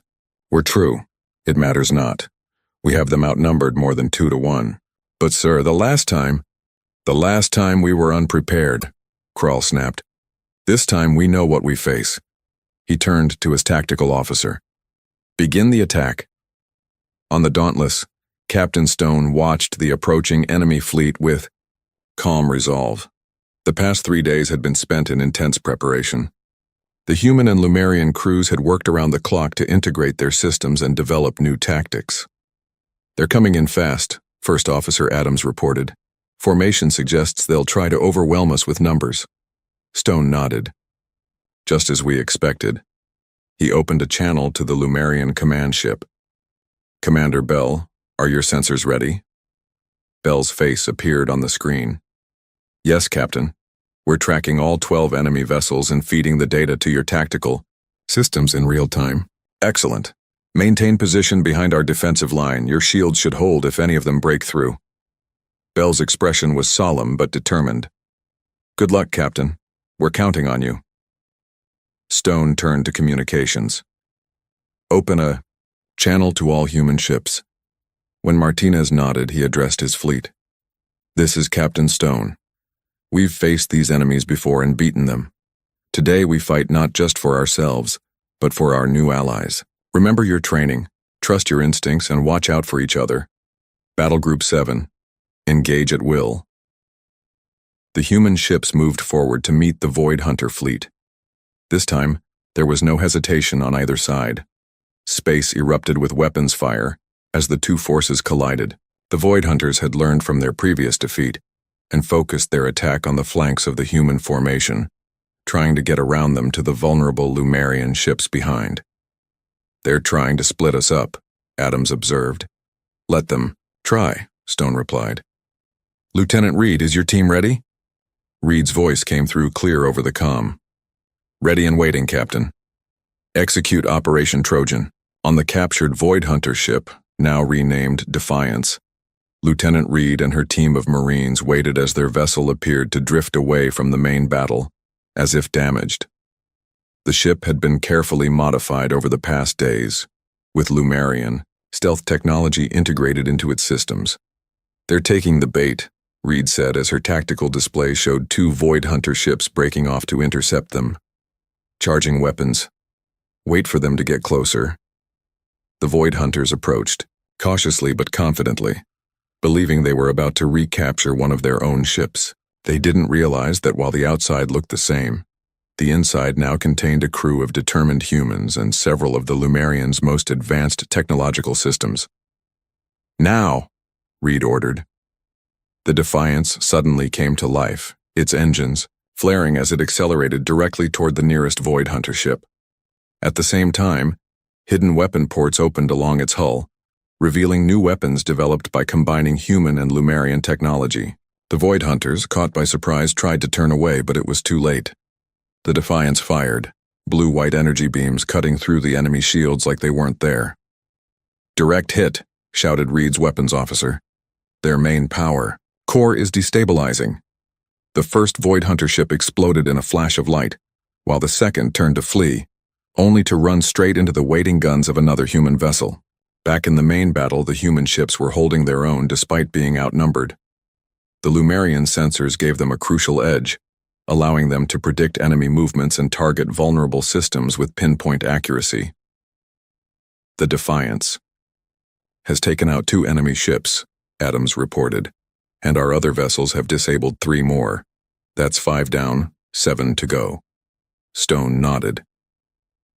were true. It matters not. We have them outnumbered more than 2 to 1. But sir, the last time we were unprepared, Krall snapped. This time we know what we face. He turned to his tactical officer. Begin the attack. On the Dauntless, Captain Stone watched the approaching enemy fleet with calm resolve. The past 3 days had been spent in intense preparation. The human and Lumerian crews had worked around the clock to integrate their systems and develop new tactics. They're coming in fast, First Officer Adams reported. Formation suggests they'll try to overwhelm us with numbers. Stone nodded. Just as we expected. He opened a channel to the Lumerian command ship. Commander Bell, are your sensors ready? Bell's face appeared on the screen. Yes, Captain. We're tracking all 12 enemy vessels and feeding the data to your tactical systems in real time. Excellent. Maintain position behind our defensive line. Your shields should hold if any of them break through. Bell's expression was solemn but determined. Good luck, Captain. We're counting on you. Stone turned to communications. Open a channel to all human ships. When Martinez nodded, he addressed his fleet. This is Captain Stone. We've faced these enemies before and beaten them. Today we fight not just for ourselves, but for our new allies. Remember your training, trust your instincts, and watch out for each other. Battle Group 7. Engage at will. The human ships moved forward to meet the Void Hunter fleet. This time, there was no hesitation on either side. Space erupted with weapons fire as the two forces collided. The Void Hunters had learned from their previous defeat and focused their attack on the flanks of the human formation, trying to get around them to the vulnerable Lumerian ships behind. They're trying to split us up, Adams observed. Let them try, Stone replied. Lieutenant Reed, is your team ready? Reed's voice came through clear over the comm. Ready and waiting, Captain. Execute Operation Trojan. On the captured Void Hunter ship, now renamed Defiance, Lieutenant Reed and her team of Marines waited as their vessel appeared to drift away from the main battle, as if damaged. The ship had been carefully modified over the past days, with Lumerian stealth technology integrated into its systems. They're taking the bait, Reed said as her tactical display showed 2 Void Hunter ships breaking off to intercept them. Charging weapons. Wait for them to get closer. The Void Hunters approached, cautiously but confidently, believing they were about to recapture one of their own ships. They didn't realize that while the outside looked the same, the inside now contained a crew of determined humans and several of the Lumerians' most advanced technological systems. Now, Reed ordered. The Defiance suddenly came to life, its engines flaring as it accelerated directly toward the nearest Void Hunter ship. At the same time, hidden weapon ports opened along its hull, revealing new weapons developed by combining human and Lumerian technology. The Void Hunters, caught by surprise, tried to turn away, but it was too late. The Defiance fired, blue-white energy beams cutting through the enemy shields like they weren't there. Direct hit, shouted Reed's weapons officer. Their main power core is destabilizing. The first Void Hunter ship exploded in a flash of light, while the second turned to flee, only to run straight into the waiting guns of another human vessel. Back in the main battle, the human ships were holding their own despite being outnumbered. The Lumerian sensors gave them a crucial edge, allowing them to predict enemy movements and target vulnerable systems with pinpoint accuracy. The Defiance has taken out 2 enemy ships, Adams reported, and our other vessels have disabled 3 more. That's 5 down, 7 to go. Stone nodded.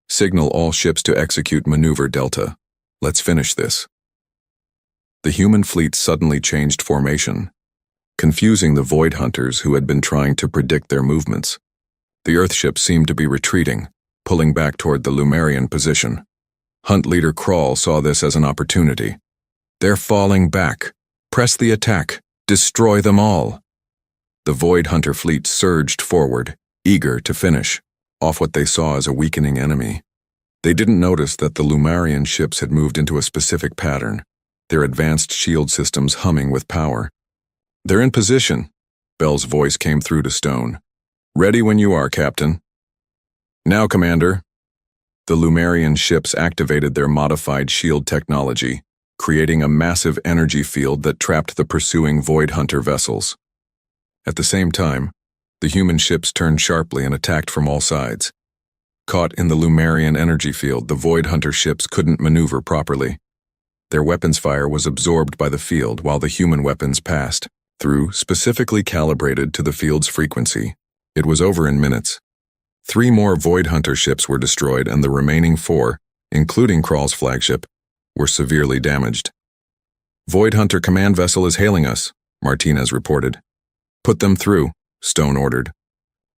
Signal all ships to execute Maneuver Delta. Let's finish this. The human fleet suddenly changed formation, confusing the Void Hunters who had been trying to predict their movements. The Earthship seemed to be retreating, pulling back toward the Lumerian position. Hunt Leader Crawl saw this as an opportunity. They're falling back. Press the attack. Destroy them all. The Void Hunter fleet surged forward, eager to finish off what they saw as a weakening enemy. They didn't notice that the Lumerian ships had moved into a specific pattern, their advanced shield systems humming with power. They're in position, Bell's voice came through to Stone. Ready when you are, Captain. Now, Commander. The Lumerian ships activated their modified shield technology, creating a massive energy field that trapped the pursuing Void Hunter vessels. At the same time, the human ships turned sharply and attacked from all sides. Caught in the Lumerian energy field, the Void Hunter ships couldn't maneuver properly. Their weapons fire was absorbed by the field while the human weapons passed through, specifically calibrated to the field's frequency. It was over in minutes. 3 more Void Hunter ships were destroyed, and the remaining 4, including Crawl's flagship, were severely damaged. Void Hunter command vessel is hailing us, Martinez reported. Put them through, Stone ordered.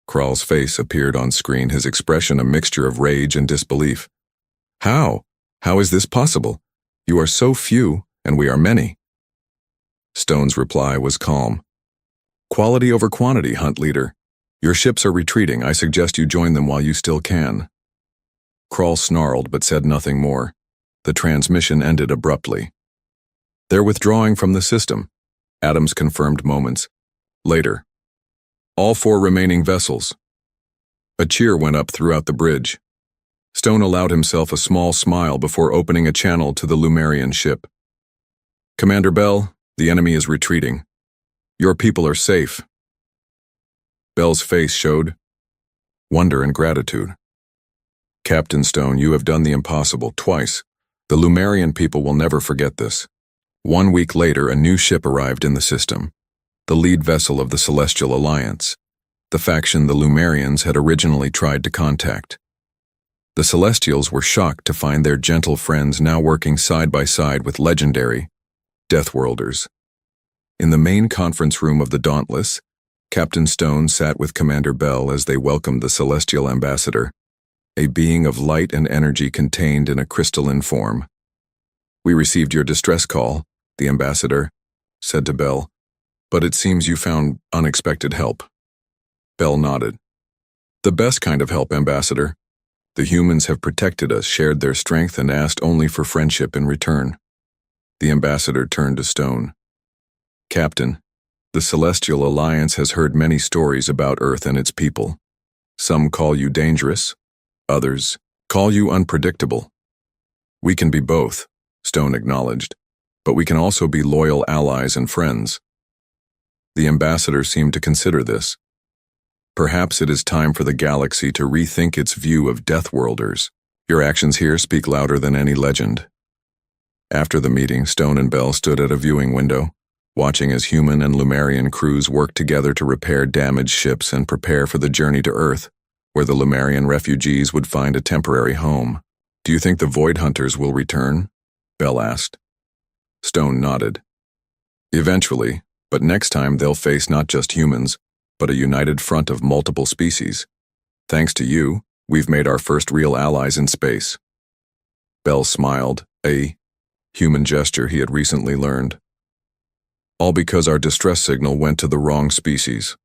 Crawl's face appeared on screen, his expression a mixture of rage and disbelief. How? How is this possible? You are so few, and we are many. Stone's reply was calm. Quality over quantity, Hunt Leader. Your ships are retreating. I suggest you join them while you still can. Crawl snarled but said nothing more. The transmission ended abruptly. They're withdrawing from the system, Adams confirmed moments later. All 4 remaining vessels. A cheer went up throughout the bridge. Stone allowed himself a small smile before opening a channel to the Lumerian ship. Commander Bell, the enemy is retreating. Your people are safe. Bell's face showed wonder and gratitude. Captain Stone, you have done the impossible twice. The Lumerian people will never forget this. 1 week later, a new ship arrived in the system, the lead vessel of the Celestial Alliance, the faction the Lumerians had originally tried to contact. The Celestials were shocked to find their gentle friends now working side by side with legendary Deathworlders. In the main conference room of the Dauntless, Captain Stone sat with Commander Bell as they welcomed the Celestial Ambassador, a being of light and energy contained in a crystalline form. We received your distress call, the ambassador said to Bell, "but it seems you found unexpected help." Bell nodded. "The best kind of help, Ambassador. The humans have protected us, shared their strength, and asked only for friendship in return." The ambassador turned to Stone. "Captain, the Celestial Alliance has heard many stories about Earth and its people. Some call you dangerous, others call you unpredictable. We can be both," Stone acknowledged, "but we can also be loyal allies and friends." The ambassador seemed to consider this. "Perhaps it is time for the galaxy to rethink its view of Deathworlders. Your actions here speak louder than any legend." After the meeting, Stone and Bell stood at a viewing window, watching as human and Lumerian crews worked together to repair damaged ships and prepare for the journey to Earth, where the Lumerian refugees would find a temporary home. "Do you think the Void Hunters will return?" Bell asked. Stone nodded. "Eventually, but next time they'll face not just humans, but a united front of multiple species. Thanks to you, we've made our first real allies in space." Bell smiled, a human gesture he had recently learned. "All because our distress signal went to the wrong species."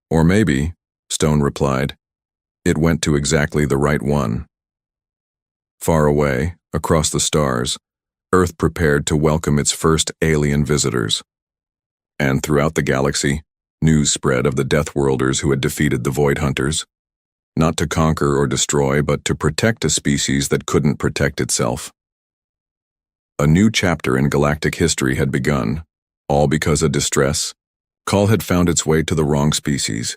"Or maybe," Stone replied, "it went to exactly the right one." Far away, across the stars, Earth prepared to welcome its first alien visitors. And throughout the galaxy, news spread of the Deathworlders who had defeated the Void Hunters, not to conquer or destroy, but to protect a species that couldn't protect itself. A new chapter in galactic history had begun, all because a distress call had found its way to the wrong species,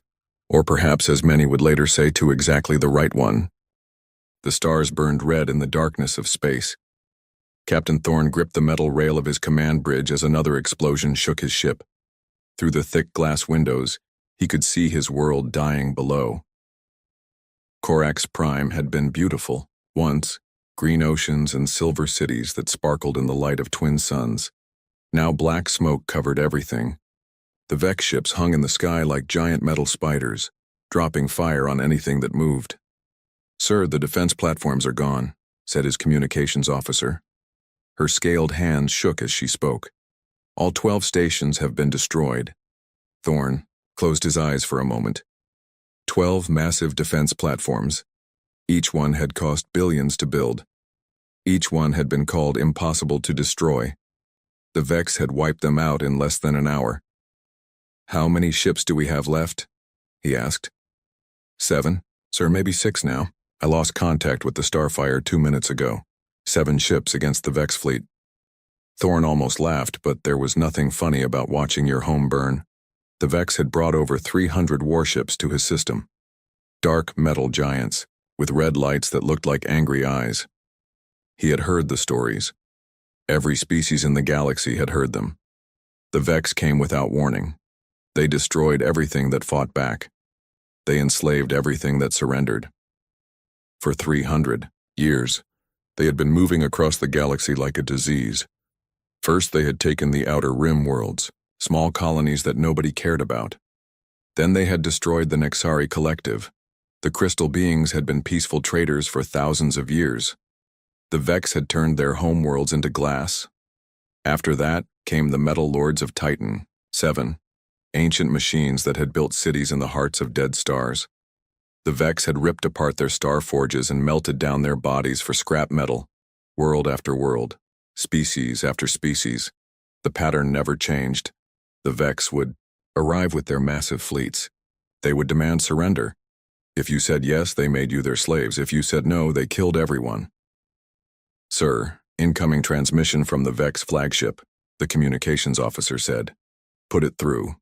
or perhaps, as many would later say, to exactly the right one. The stars burned red in the darkness of space. Captain Thorne gripped the metal rail of his command bridge as another explosion shook his ship. Through the thick glass windows, he could see his world dying below. Corax Prime had been beautiful, once, green oceans and silver cities that sparkled in the light of twin suns. Now black smoke covered everything. The Vex ships hung in the sky like giant metal spiders, dropping fire on anything that moved. "Sir, the defense platforms are gone," said his communications officer. Her scaled hands shook as she spoke. "All 12 stations have been destroyed." Thorne closed his eyes for a moment. 12 massive defense platforms. Each one had cost billions to build. Each one had been called impossible to destroy. The Vex had wiped them out in less than an hour. "How many ships do we have left?" he asked. 7, sir, maybe 6 now. I lost contact with the Starfire 2 minutes ago. 7 ships against the Vex fleet." Thorne almost laughed, but there was nothing funny about watching your home burn. The Vex had brought over 300 warships to his system. Dark metal giants, with red lights that looked like angry eyes. He had heard the stories. Every species in the galaxy had heard them. The Vex came without warning. They destroyed everything that fought back. They enslaved everything that surrendered. For 300 years, they had been moving across the galaxy like a disease. First, they had taken the outer rim worlds, small colonies that nobody cared about. Then they had destroyed the Nexari Collective. The crystal beings had been peaceful traders for thousands of years. The Vex had turned their homeworlds into glass. After that came the Metal Lords of Titan, 7, ancient machines that had built cities in the hearts of dead stars. The Vex had ripped apart their star forges and melted down their bodies for scrap metal, world after world, species after species. The pattern never changed. The Vex would arrive with their massive fleets. They would demand surrender. If you said yes, they made you their slaves. If you said no, they killed everyone. "Sir, incoming transmission from the Vex flagship," the communications officer said. "Put it through."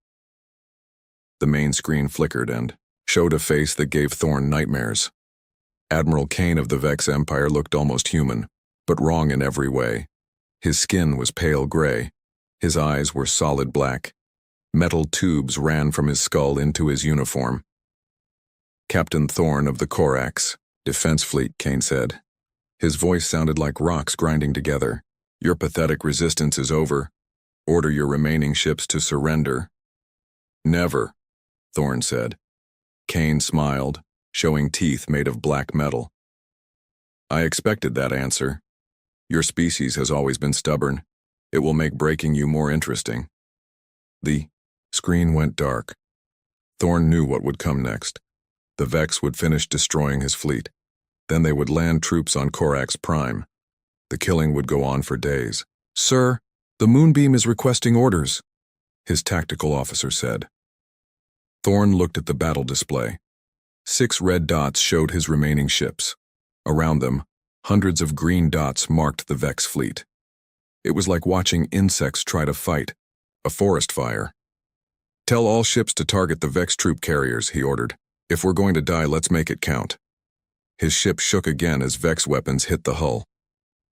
The main screen flickered and showed a face that gave Thorne nightmares. Admiral Kane of the Vex Empire looked almost human, but wrong in every way. His skin was pale gray. His eyes were solid black. Metal tubes ran from his skull into his uniform. "Captain Thorne of the Corax, Defense Fleet," Kane said. His voice sounded like rocks grinding together. "Your pathetic resistance is over. Order your remaining ships to surrender." "Never," Thorne said. Kane smiled, showing teeth made of black metal. "I expected that answer. Your species has always been stubborn. It will make breaking you more interesting. The screen went dark. Thorn knew what would come next. The Vex would finish destroying his fleet. Then they would land troops on Korax Prime. The killing would go on for days. "Sir, the Moonbeam is requesting orders," his tactical officer said. Thorn looked at the battle display. 6 red dots showed his remaining ships. Around them, hundreds of green dots marked the Vex fleet. It was like watching insects try to fight a forest fire. "Tell all ships to target the Vex troop carriers," he ordered. "If we're going to die, let's make it count." His ship shook again as Vex weapons hit the hull.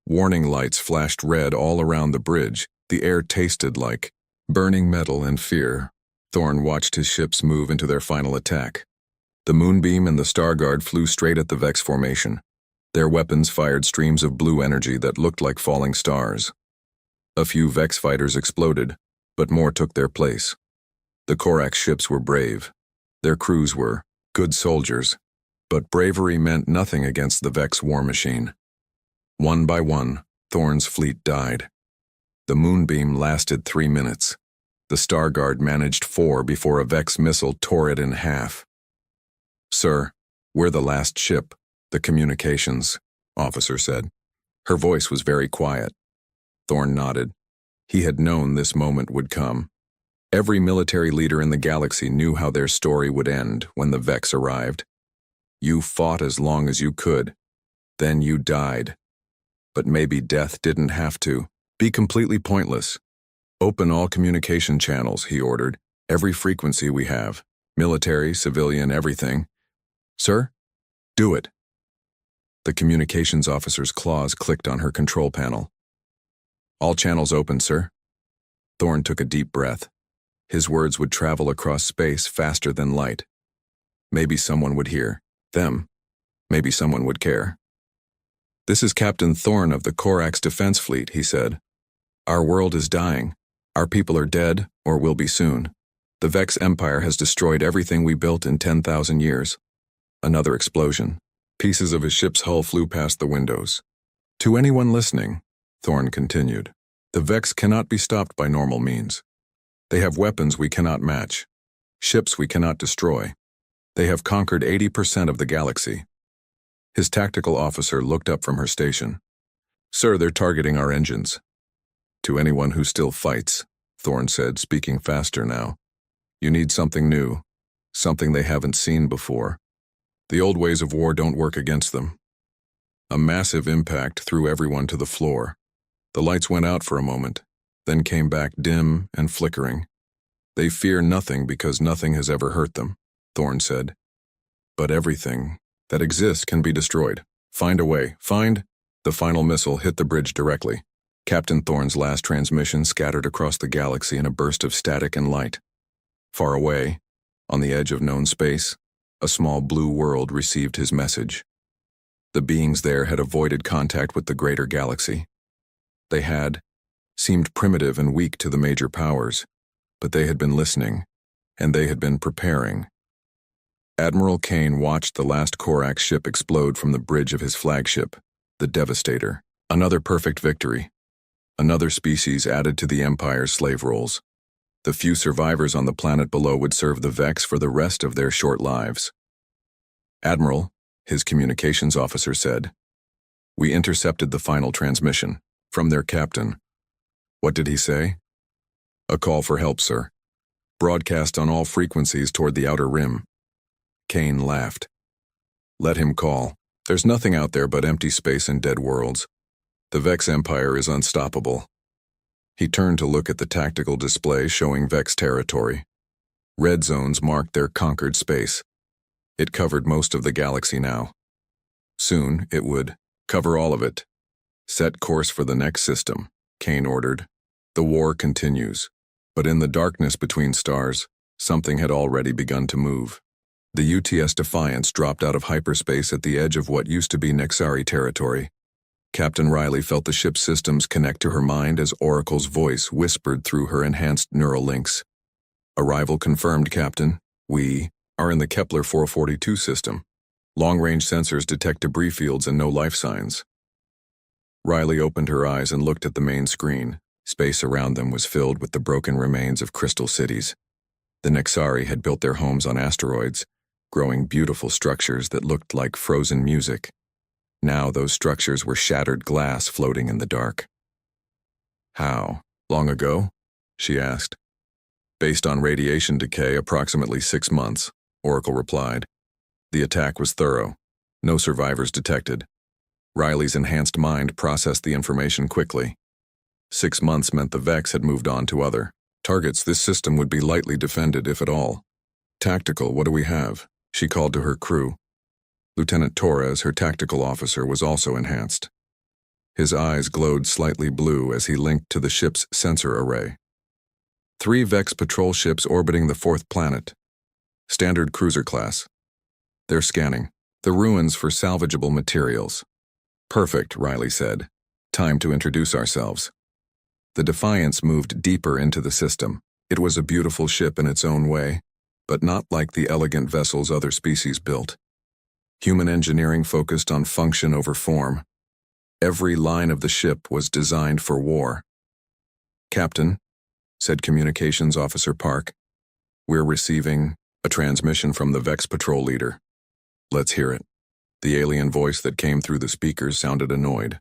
Warning lights flashed red all around the bridge. The air tasted like burning metal and fear. Thorn watched his ships move into their final attack. The Moonbeam and the Starguard flew straight at the Vex formation. Their weapons fired streams of blue energy that looked like falling stars. A few Vex fighters exploded, but more took their place. The Korax ships were brave. Their crews were good soldiers, but bravery meant nothing against the Vex war machine. One by one, Thorn's fleet died. The Moonbeam lasted 3 minutes. The Starguard managed 4 before a Vex missile tore it in half. "Sir, we're the last ship," the communications officer said. Her voice was very quiet. Thorn nodded. He had known this moment would come. Every military leader in the galaxy knew how their story would end when the Vex arrived. You fought as long as you could. Then you died. But maybe death didn't have to be completely pointless. "Open all communication channels," he ordered. "Every frequency we have. Military, civilian, everything." "Sir?" "Do it." The communications officer's claws clicked on her control panel. "All channels open, sir." Thorn took a deep breath. His words would travel across space faster than light. Maybe someone would hear them. Maybe someone would care. "This is Captain Thorn of the Korax Defense Fleet," he said. "Our world is dying. Our people are dead, or will be soon. The Vex Empire has destroyed everything we built in 10,000 years. Another explosion. Pieces of his ship's hull flew past the windows. "To anyone listening," Thorn continued, "the Vex cannot be stopped by normal means. They have weapons we cannot match, ships we cannot destroy. They have conquered 80% of the galaxy." His tactical officer looked up from her station. "Sir, they're targeting our engines." "To anyone who still fights," Thorn said, speaking faster now. "You need something new, something they haven't seen before. The old ways of war don't work against them." A massive impact threw everyone to the floor. The lights went out for a moment, then came back dim and flickering. "They fear nothing because nothing has ever hurt them," Thorn said. "But everything that exists can be destroyed. Find a way. Find—" The final missile hit the bridge directly. Captain Thorn's last transmission scattered across the galaxy in a burst of static and light. Far away, on the edge of known space, a small blue world received his message. The beings there had avoided contact with the greater galaxy. They had seemed primitive and weak to the major powers, but they had been listening, and they had been preparing. Admiral Kane watched the last Korax ship explode from the bridge of his flagship, the Devastator. Another perfect victory. Another species added to the Empire's slave rolls. The few survivors on the planet below would serve the Vex for the rest of their short lives. "Admiral," his communications officer said, "we intercepted the final transmission from their captain." "What did he say?" "A call for help, sir. Broadcast on all frequencies toward the outer rim." Kane laughed. "Let him call. There's nothing out there but empty space and dead worlds. The Vex Empire is unstoppable." He turned to look at the tactical display showing Vex territory. Red zones marked their conquered space. It covered most of the galaxy now. Soon, it would cover all of it. "Set course for the next system," Kane ordered. "The war continues." But in the darkness between stars, something had already begun to move. The UTS Defiance dropped out of hyperspace at the edge of what used to be Nexari territory. Captain Riley felt the ship's systems connect to her mind as Oracle's voice whispered through her enhanced neural links. "Arrival confirmed, Captain. We are in the Kepler 442 system. Long-range sensors detect debris fields and no life signs." Riley opened her eyes and looked at the main screen. Space around them was filled with the broken remains of crystal cities. The Nexari had built their homes on asteroids, growing beautiful structures that looked like frozen music. Now those structures were shattered glass floating in the dark. How long ago? She asked. Based on radiation decay, approximately 6 months, Oracle replied. The attack was thorough. No survivors detected. Riley's enhanced mind processed the information quickly. 6 months meant the Vex had moved on to other targets. This system would be lightly defended, if at all. Tactical, what do we have? She called to her crew. Lieutenant Torres, her tactical officer, was also enhanced. His eyes glowed slightly blue as he linked to the ship's sensor array. 3 Vex patrol ships orbiting the 4th planet. Standard cruiser class. They're scanning the ruins for salvageable materials. Perfect, Riley said. Time to introduce ourselves. The Defiance moved deeper into the system. It was a beautiful ship in its own way, but not like the elegant vessels other species built. Human engineering focused on function over form. Every line of the ship was designed for war. Captain, said Communications Officer Park, we're receiving a transmission from the Vex patrol leader. Let's hear it. The alien voice that came through the speakers sounded annoyed.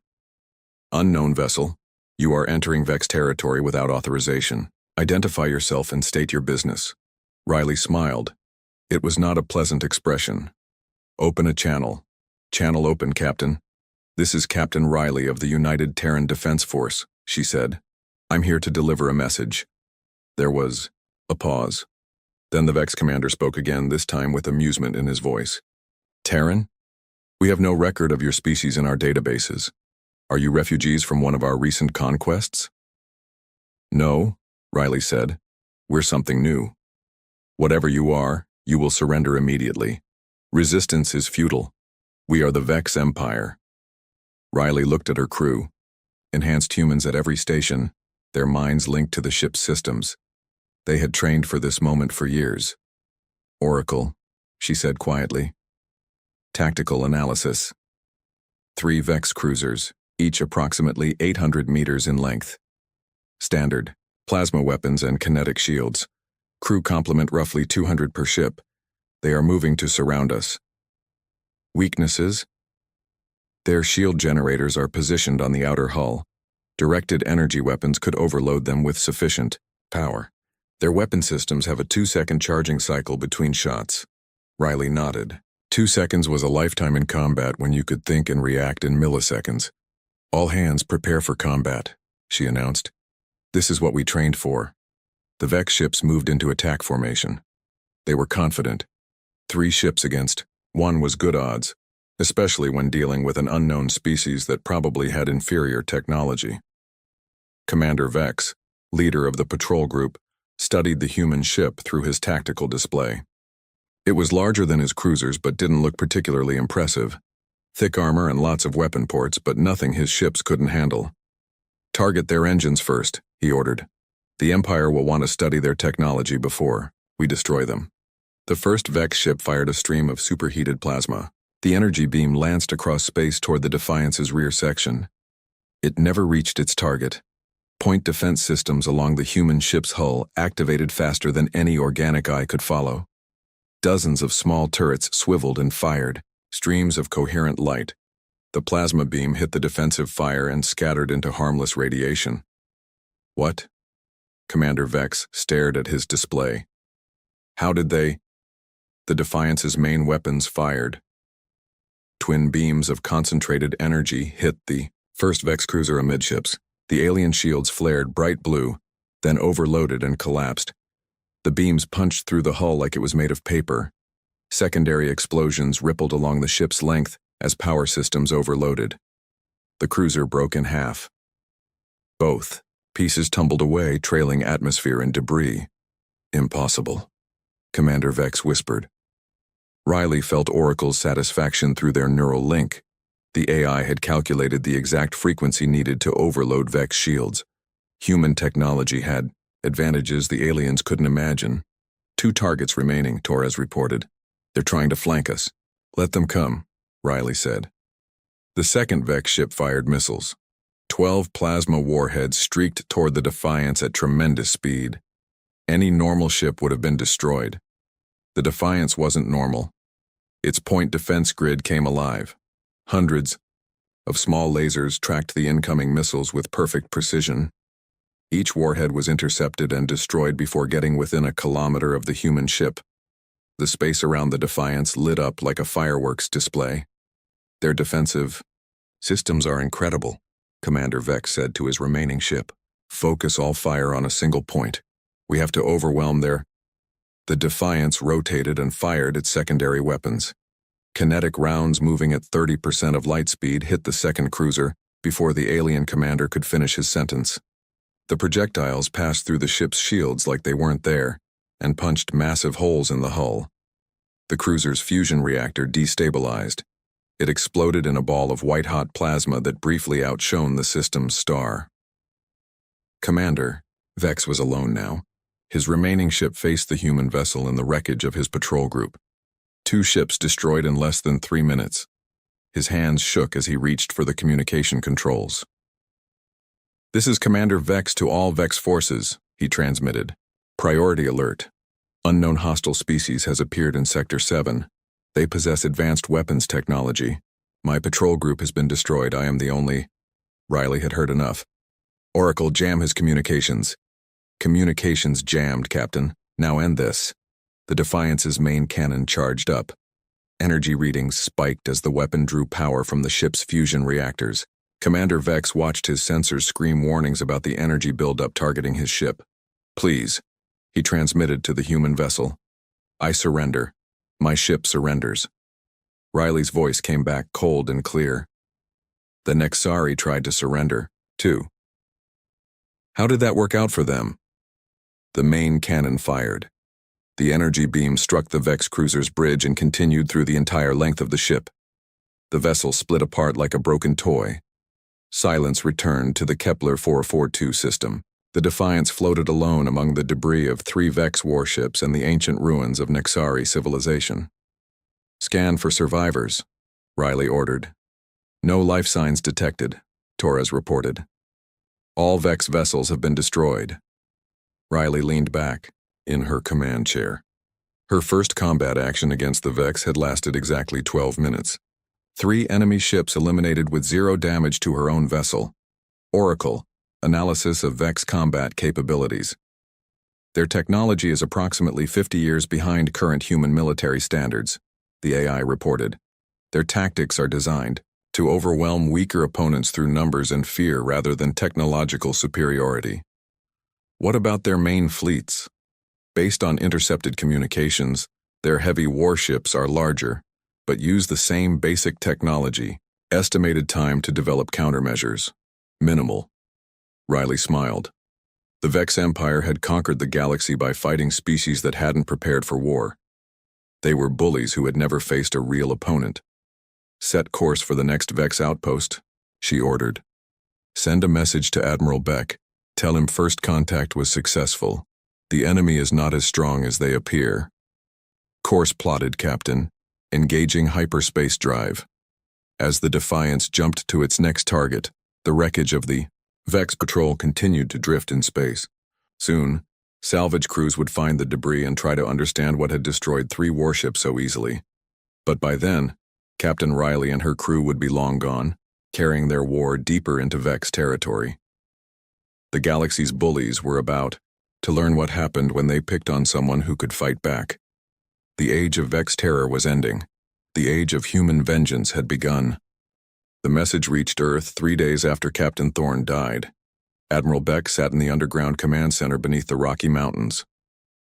Unknown vessel, you are entering Vex territory without authorization. Identify yourself and state your business. Riley smiled. It was not a pleasant expression. Open a channel. Channel open, Captain. This is Captain Riley of the United Terran Defense Force, she said. I'm here to deliver a message. There was a pause. Then the Vex commander spoke again, this time with amusement in his voice. Terran? We have no record of your species in our databases. Are you refugees from one of our recent conquests? No, Riley said. We're something new. Whatever you are, you will surrender immediately. Resistance is futile. We are the Vex Empire. Riley looked at her crew. Enhanced humans at every station, their minds linked to the ship's systems. They had trained for this moment for years. Oracle, she said quietly. Tactical analysis. 3 Vex cruisers, each approximately 800 meters in length. Standard, plasma weapons and kinetic shields. Crew complement roughly 200 per ship. They are moving to surround us. Weaknesses? Their shield generators are positioned on the outer hull. Directed energy weapons could overload them with sufficient power. Their weapon systems have a 2-second charging cycle between shots. Riley nodded. 2 seconds was a lifetime in combat when you could think and react in milliseconds. All hands prepare for combat, she announced. This is what we trained for. The Vex ships moved into attack formation. They were confident. 3 ships against 1 was good odds, especially when dealing with an unknown species that probably had inferior technology. Commander Vex, leader of the patrol group, studied the human ship through his tactical display. It was larger than his cruisers but didn't look particularly impressive. Thick armor and lots of weapon ports, but nothing his ships couldn't handle. Target their engines first, he ordered. The Empire will want to study their technology before we destroy them. The first Vex ship fired a stream of superheated plasma. The energy beam lanced across space toward the Defiance's rear section. It never reached its target. Point defense systems along the human ship's hull activated faster than any organic eye could follow. Dozens of small turrets swiveled and fired, streams of coherent light. The plasma beam hit the defensive fire and scattered into harmless radiation. What? Commander Vex stared at his display. How did they? The Defiance's main weapons fired. Twin beams of concentrated energy hit the first Vex cruiser amidships. The alien shields flared bright blue, then overloaded and collapsed. The beams punched through the hull like it was made of paper. Secondary explosions rippled along the ship's length as power systems overloaded. The cruiser broke in half. Both pieces tumbled away, trailing atmosphere and debris. Impossible, Commander Vex whispered. Riley felt Oracle's satisfaction through their neural link. The AI had calculated the exact frequency needed to overload Vex shields. Human technology had advantages the aliens couldn't imagine. 2 targets remaining, Torres reported. They're trying to flank us. Let them come, Riley said. The second Vex ship fired missiles. 12 plasma warheads streaked toward the Defiance at tremendous speed. Any normal ship would have been destroyed. The Defiance wasn't normal. Its point defense grid came alive. Hundreds of small lasers tracked the incoming missiles with perfect precision. Each warhead was intercepted and destroyed before getting within a kilometer of the human ship. The space around the Defiance lit up like a fireworks display. Their defensive systems are incredible, Commander Vex said to his remaining ship. Focus all fire on a single point. We have to overwhelm their... The Defiance rotated and fired its secondary weapons. Kinetic rounds moving at 30% of light speed hit the second cruiser before the alien commander could finish his sentence. The projectiles passed through the ship's shields like they weren't there and punched massive holes in the hull. The cruiser's fusion reactor destabilized. It exploded in a ball of white-hot plasma that briefly outshone the system's star. Commander, Vex was alone now. His remaining ship faced the human vessel in the wreckage of his patrol group. 2 ships destroyed in less than 3 minutes. His hands shook as he reached for the communication controls. "This is Commander Vex to all Vex forces," he transmitted. "Priority alert. Unknown hostile species has appeared in Sector 7. They possess advanced weapons technology. My patrol group has been destroyed. I am the only..." Riley had heard enough. "Oracle, jam his communications." "Communications jammed, Captain. Now end this." The Defiance's main cannon charged up. Energy readings spiked as the weapon drew power from the ship's fusion reactors. Commander Vex watched his sensors scream warnings about the energy buildup targeting his ship. "Please," he transmitted to the human vessel. "I surrender. My ship surrenders." Riley's voice came back cold and clear. The Nexari tried to surrender, too. How did that work out for them? The main cannon fired. The energy beam struck the Vex cruiser's bridge and continued through the entire length of the ship. The vessel split apart like a broken toy. Silence returned to the Kepler 442 system. The Defiance floated alone among the debris of 3 Vex warships and the ancient ruins of Nexari civilization. "Scan for survivors," Riley ordered. "No life signs detected," Torres reported. "All Vex vessels have been destroyed." Riley leaned back in her command chair. Her first combat action against the Vex had lasted exactly 12 minutes. 3 enemy ships eliminated with 0 damage to her own vessel. Oracle, analysis of Vex combat capabilities. Their technology is approximately 50 years behind current human military standards, the AI reported. Their tactics are designed to overwhelm weaker opponents through numbers and fear rather than technological superiority. What about their main fleets? Based on intercepted communications, their heavy warships are larger, but use the same basic technology. Estimated time to develop countermeasures: minimal. Riley smiled. The Vex Empire had conquered the galaxy by fighting species that hadn't prepared for war. They were bullies who had never faced a real opponent. "Set course for the next Vex outpost," she ordered. "Send a message to Admiral Beck. Tell him first contact was successful. The enemy is not as strong as they appear." "Course plotted, Captain. Engaging hyperspace drive." As the Defiance jumped to its next target, the wreckage of the Vex patrol continued to drift in space. Soon, salvage crews would find the debris and try to understand what had destroyed 3 warships so easily. But by then, Captain Riley and her crew would be long gone, carrying their war deeper into Vex territory. The galaxy's bullies were about to learn what happened when they picked on someone who could fight back. The age of Vex terror was ending. The age of human vengeance had begun. The message reached Earth 3 days after Captain Thorne died. Admiral Beck sat in the underground command center beneath the Rocky Mountains.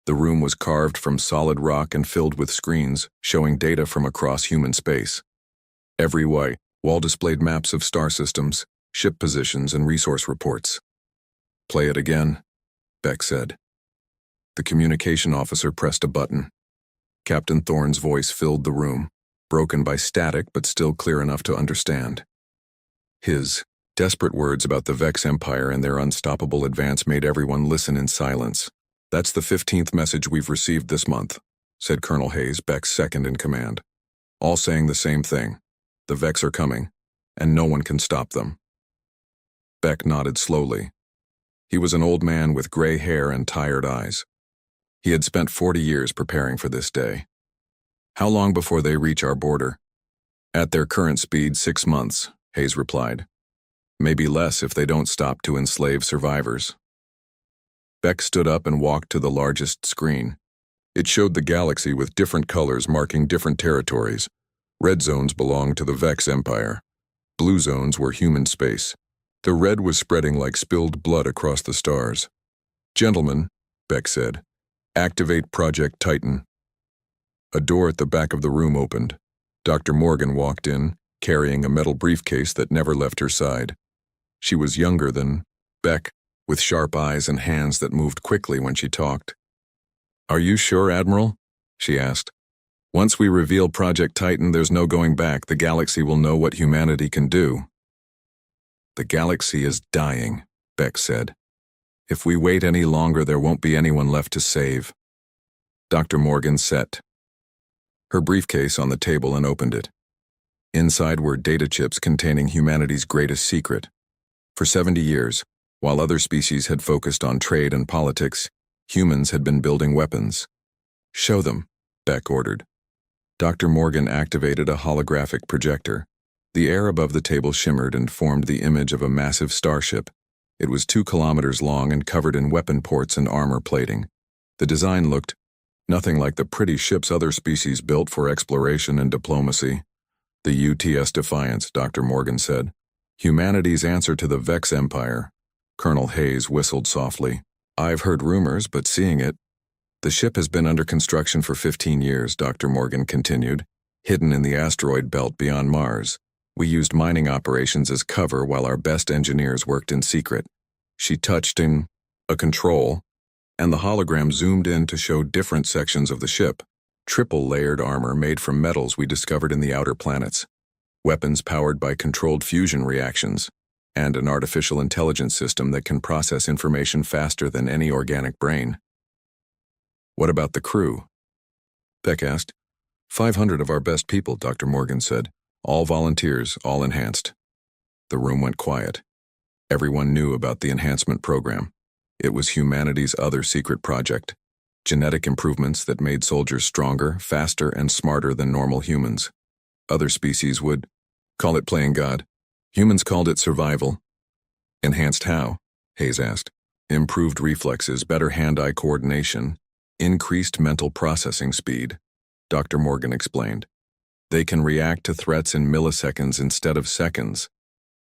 The room was carved from solid rock and filled with screens showing data from across human space. Every wall displayed maps of star systems, ship positions, and resource reports. "Play it again," Beck said. The communication officer pressed a button. Captain Thorne's voice filled the room, broken by static but still clear enough to understand. His desperate words about the Vex Empire and their unstoppable advance made everyone listen in silence. "That's the 15th message we've received this month," said Colonel Hayes, Beck's second in command. "All saying the same thing. The Vex are coming, and no one can stop them." Beck nodded slowly. He was an old man with gray hair and tired eyes. He had spent 40 years preparing for this day. How long before they reach our border? At their current speed, 6 months, Hayes replied. Maybe less if they don't stop to enslave survivors. Beck stood up and walked to the largest screen. It showed the galaxy with different colors marking different territories. Red zones belonged to the Vex Empire. Blue zones were human space. The red was spreading like spilled blood across the stars. Gentlemen, Beck said, activate Project Titan. A door at the back of the room opened. Dr. Morgan walked in, carrying a metal briefcase that never left her side. She was younger than Beck, with sharp eyes and hands that moved quickly when she talked. Are you sure, Admiral? She asked. Once we reveal Project Titan, there's no going back. The galaxy will know what humanity can do. The galaxy is dying, Beck said. If we wait any longer, there won't be anyone left to save. Dr. Morgan set her briefcase on the table and opened it. Inside were data chips containing humanity's greatest secret. For 70 years, while other species had focused on trade and politics, humans had been building weapons. Show them, Beck ordered. Dr. Morgan activated a holographic projector. The air above the table shimmered and formed the image of a massive starship. It was 2 kilometers long and covered in weapon ports and armor plating. The design looked nothing like the pretty ships other species built for exploration and diplomacy. The UTS Defiance, Dr. Morgan said. Humanity's answer to the Vex Empire. Colonel Hayes whistled softly. I've heard rumors, but seeing it. The ship has been under construction for 15 years, Dr. Morgan continued, hidden in the asteroid belt beyond Mars. We used mining operations as cover while our best engineers worked in secret. She touched in a control, and the hologram zoomed in to show different sections of the ship. Triple-layered armor made from metals we discovered in the outer planets. Weapons powered by controlled fusion reactions, and an artificial intelligence system that can process information faster than any organic brain. What about the crew? Beck asked. 500 of our best people, Dr. Morgan said. All volunteers, all enhanced. The room went quiet. Everyone knew about the enhancement program. It was humanity's other secret project. Genetic improvements that made soldiers stronger, faster, and smarter than normal humans. Other species would call it playing God. Humans called it survival. Enhanced how? Hayes asked. Improved reflexes, better hand-eye coordination, increased mental processing speed, Dr. Morgan explained. They can react to threats in milliseconds instead of seconds.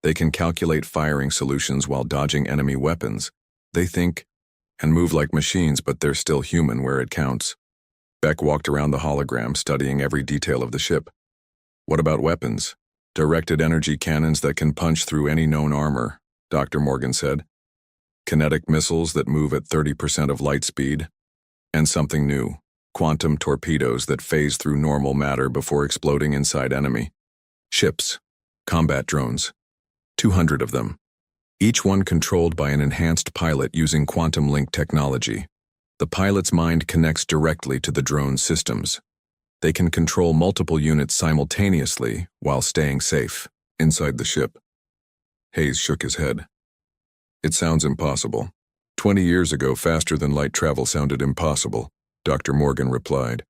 They can calculate firing solutions while dodging enemy weapons. They think and move like machines, but they're still human where it counts. Beck walked around the hologram, studying every detail of the ship. What about weapons? Directed energy cannons that can punch through any known armor, Dr. Morgan said. Kinetic missiles that move at 30% of light speed. And something new, quantum torpedoes that phase through normal matter before exploding inside enemy. Ships, combat drones, 200 of them. Each one controlled by an enhanced pilot using quantum link technology. The pilot's mind connects directly to the drone's systems. They can control multiple units simultaneously while staying safe inside the ship. Hayes shook his head. It sounds impossible. 20 years ago, faster-than-light travel sounded impossible, Dr. Morgan replied.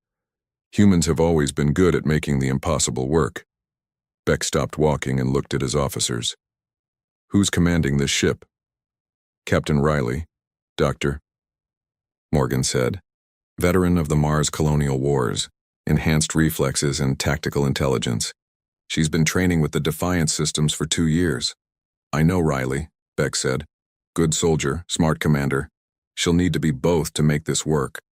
Humans have always been good at making the impossible work. Beck stopped walking and looked at his officers. Who's commanding this ship? Captain Riley, Dr. Morgan said. Veteran of the Mars colonial wars, enhanced reflexes and tactical intelligence. She's been training with the Defiance systems for 2 years. I know Riley, Beck said. Good soldier, smart commander. She'll need to be both to make this work.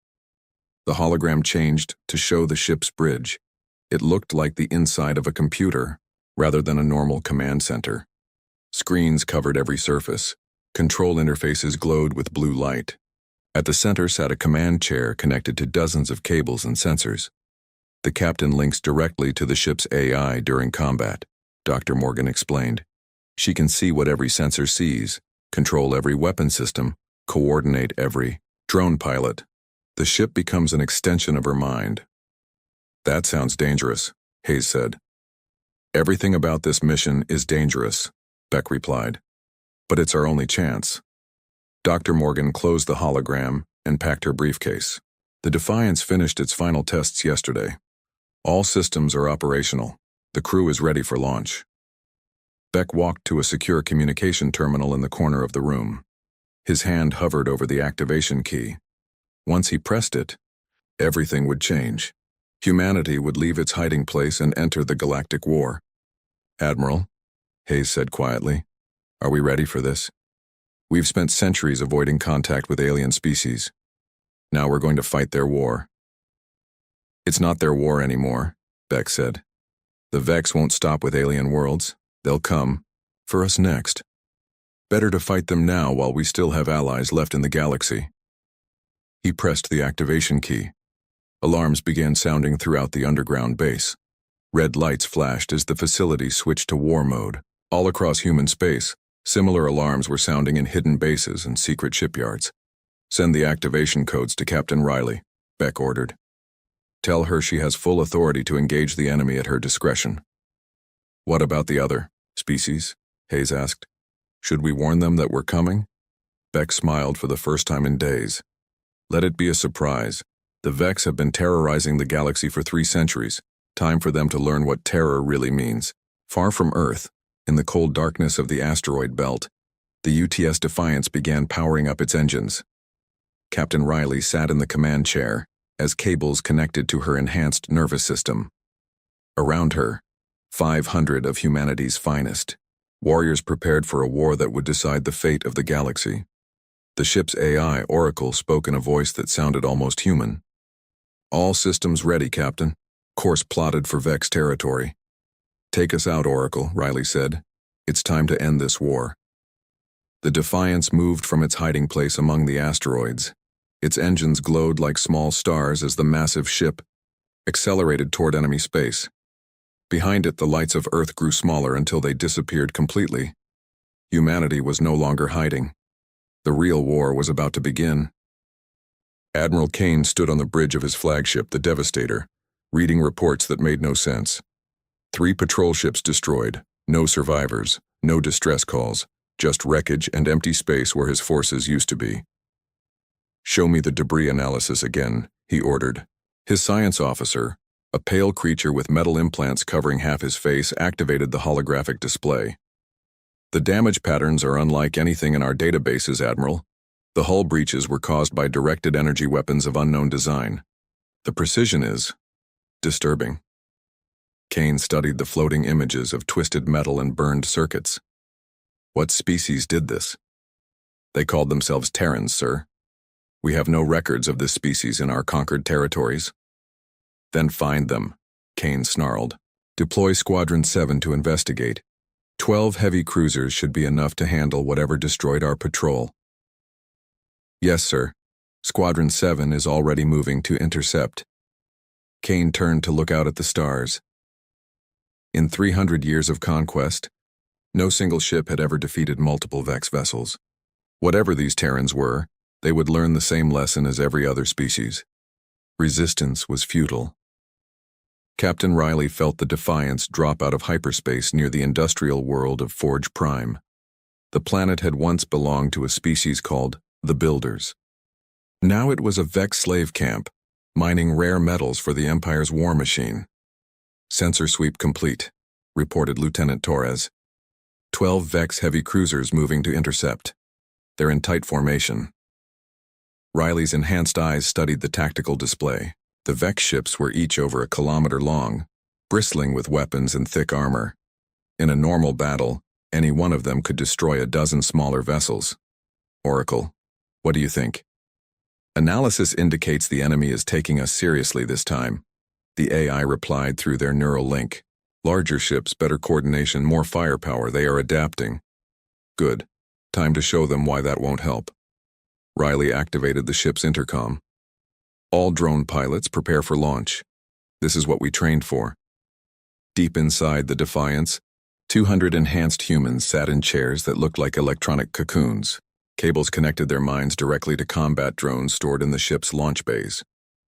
The hologram changed to show the ship's bridge. It looked like the inside of a computer, rather than a normal command center. Screens covered every surface. Control interfaces glowed with blue light. At the center sat a command chair connected to dozens of cables and sensors. The captain links directly to the ship's AI during combat, Dr. Morgan explained. She can see what every sensor sees, control every weapon system, coordinate every drone pilot. The ship becomes an extension of her mind. That sounds dangerous, Hayes said. Everything about this mission is dangerous, Beck replied. But it's our only chance. Dr. Morgan closed the hologram and packed her briefcase. The Defiance finished its final tests yesterday. All systems are operational. The crew is ready for launch. Beck walked to a secure communication terminal in the corner of the room. His hand hovered over the activation key. Once he pressed it, everything would change. Humanity would leave its hiding place and enter the Galactic War. "Admiral," Hayes said quietly, "are we ready for this? We've spent centuries avoiding contact with alien species. Now we're going to fight their war." "It's not their war anymore," Beck said. "The Vex won't stop with alien worlds. They'll come for us next. Better to fight them now while we still have allies left in the galaxy." He pressed the activation key. Alarms began sounding throughout the underground base. Red lights flashed as the facility switched to war mode. All across human space, similar alarms were sounding in hidden bases and secret shipyards. "Send the activation codes to Captain Riley," Beck ordered. "Tell her she has full authority to engage the enemy at her discretion." "What about the other species?" Hayes asked. "Should we warn them that we're coming?" Beck smiled for the first time in days. "Let it be a surprise. The Vex have been terrorizing the galaxy for 3 centuries. Time for them to learn what terror really means." Far from Earth, in the cold darkness of the asteroid belt, the UTS Defiance began powering up its engines. Captain Riley sat in the command chair as cables connected to her enhanced nervous system. Around her, 500 of humanity's finest warriors prepared for a war that would decide the fate of the galaxy. The ship's AI, Oracle, spoke in a voice that sounded almost human. "All systems ready, Captain. Course plotted for Vex territory." "Take us out, Oracle," Riley said. "It's time to end this war." The Defiance moved from its hiding place among the asteroids. Its engines glowed like small stars as the massive ship accelerated toward enemy space. Behind it, the lights of Earth grew smaller until they disappeared completely. Humanity was no longer hiding. The real war was about to begin. Admiral Kane stood on the bridge of his flagship, the Devastator, reading reports that made no sense. 3 patrol ships destroyed, no survivors, no distress calls, just wreckage and empty space where his forces used to be. "Show me the debris analysis again," he ordered. His science officer, a pale creature with metal implants covering half his face, activated the holographic display. "The damage patterns are unlike anything in our databases, Admiral. The hull breaches were caused by directed energy weapons of unknown design. The precision is disturbing." Kane studied the floating images of twisted metal and burned circuits. "What species did this?" "They called themselves Terrans, sir. We have no records of this species in our conquered territories." "Then find them," Kane snarled. "Deploy Squadron 7 to investigate. 12 heavy cruisers should be enough to handle whatever destroyed our patrol." "Yes, sir. Squadron 7 is already moving to intercept." Kane turned to look out at the stars. In 300 years of conquest, no single ship had ever defeated multiple Vex vessels. Whatever these Terrans were, they would learn the same lesson as every other species. Resistance was futile. Captain Riley felt the Defiance drop out of hyperspace near the industrial world of Forge Prime. The planet had once belonged to a species called the Builders. Now it was a Vex slave camp, mining rare metals for the Empire's war machine. "Sensor sweep complete," reported Lieutenant Torres. 12 Vex heavy cruisers moving to intercept. They're in tight formation. Riley's enhanced eyes studied the tactical display. The Vex ships were each over a kilometer long, bristling with weapons and thick armor. In a normal battle, any one of them could destroy a dozen smaller vessels. "Oracle, what do you think?" "Analysis indicates the enemy is taking us seriously this time," the AI replied through their neural link. "Larger ships, better coordination, more firepower, they are adapting." "Good. Time to show them why that won't help." Riley activated the ship's intercom. "All drone pilots prepare for launch. This is what we trained for." Deep inside the Defiance, 200 enhanced humans sat in chairs that looked like electronic cocoons. Cables connected their minds directly to combat drones stored in the ship's launch bays.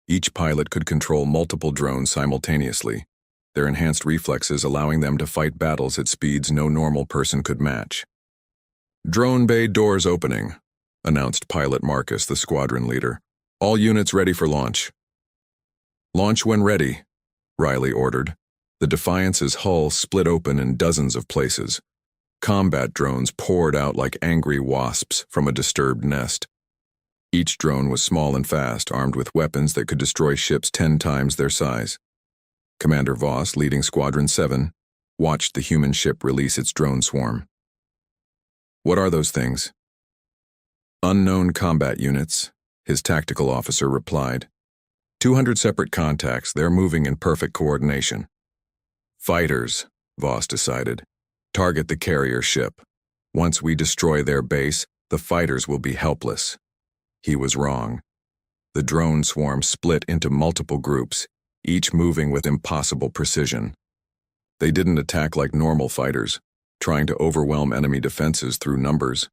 Each pilot could control multiple drones simultaneously, their enhanced reflexes allowing them to fight battles at speeds no normal person could match. Drone bay doors opening, announced Pilot Marcus, the squadron leader. All units ready for launch. Launch when ready, Riley ordered. The Defiance's hull split open in dozens of places. Combat drones poured out like angry wasps from a disturbed nest. Each drone was small and fast, armed with weapons that could destroy ships 10 times their size. Commander Voss, leading Squadron 7, watched the human ship release its drone swarm. What are those things? Unknown combat units, his tactical officer replied. 200 separate contacts, they're moving in perfect coordination. Fighters, Voss decided. Target the carrier ship. Once we destroy their base, the fighters will be helpless. He was wrong. The drone swarm split into multiple groups, each moving with impossible precision. They didn't attack like normal fighters, trying to overwhelm enemy defenses through numbers.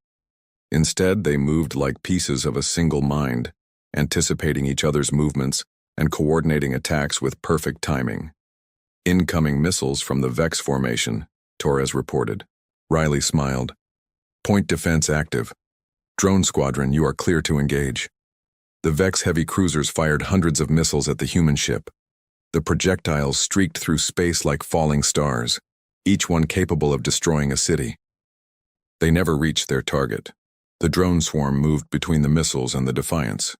Instead, they moved like pieces of a single mind, anticipating each other's movements and coordinating attacks with perfect timing. Incoming missiles from the Vex formation, Torres reported. Riley smiled. Point defense active. Drone squadron, you are clear to engage. The Vex heavy cruisers fired hundreds of missiles at the human ship. The projectiles streaked through space like falling stars, each one capable of destroying a city. They never reached their target. The drone swarm moved between the missiles and the Defiance.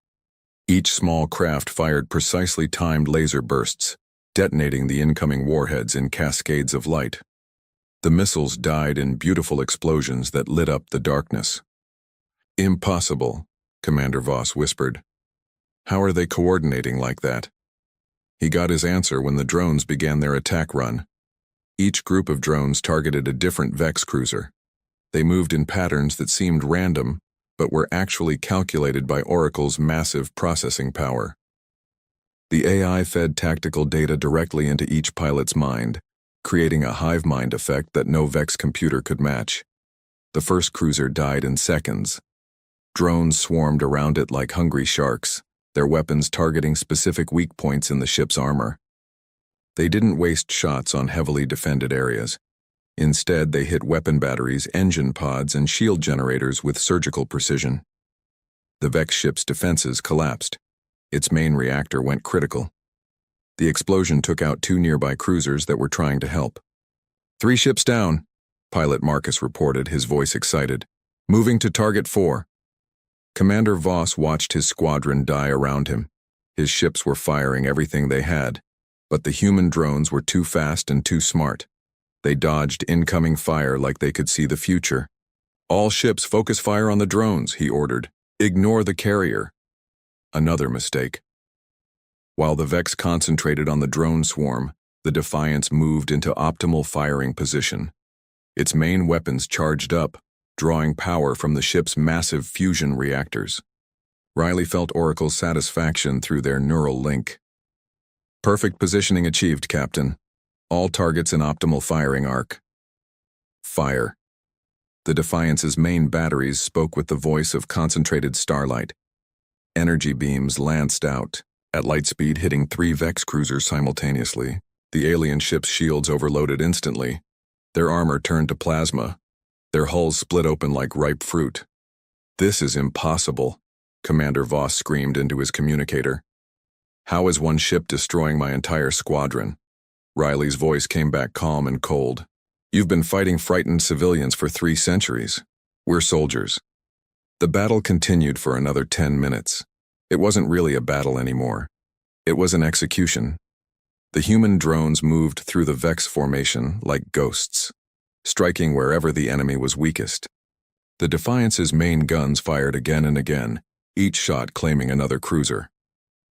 Each small craft fired precisely timed laser bursts, detonating the incoming warheads in cascades of light. The missiles died in beautiful explosions that lit up the darkness. Impossible, Commander Voss whispered. How are they coordinating like that? He got his answer when the drones began their attack run. Each group of drones targeted a different Vex cruiser. They moved in patterns that seemed random, but were actually calculated by Oracle's massive processing power. The AI fed tactical data directly into each pilot's mind, creating a hive mind effect that no Vex computer could match. The first cruiser died in seconds. Drones swarmed around it like hungry sharks, their weapons targeting specific weak points in the ship's armor. They didn't waste shots on heavily defended areas. Instead, they hit weapon batteries, engine pods, and shield generators with surgical precision. The Vex ship's defenses collapsed. Its main reactor went critical. The explosion took out 2 nearby cruisers that were trying to help. 3 ships down, Pilot Marcus reported, his voice excited. Moving to target 4. Commander Voss watched his squadron die around him. His ships were firing everything they had, but the human drones were too fast and too smart. They dodged incoming fire like they could see the future. All ships focus fire on the drones, he ordered. Ignore the carrier. Another mistake. While the Vex concentrated on the drone swarm, the Defiance moved into optimal firing position. Its main weapons charged up, drawing power from the ship's massive fusion reactors. Riley felt Oracle's satisfaction through their neural link. Perfect positioning achieved, Captain. All targets in optimal firing arc. Fire. The Defiance's main batteries spoke with the voice of concentrated starlight. Energy beams lanced out, at light speed hitting 3 Vex cruisers simultaneously. The alien ship's shields overloaded instantly. Their armor turned to plasma. Their hulls split open like ripe fruit. This is impossible, Commander Voss screamed into his communicator. How is one ship destroying my entire squadron? Riley's voice came back calm and cold. You've been fighting frightened civilians for 3 centuries. We're soldiers. The battle continued for another 10 minutes. It wasn't really a battle anymore. It was an execution. The human drones moved through the Vex formation like ghosts, striking wherever the enemy was weakest. The Defiance's main guns fired again and again, each shot claiming another cruiser.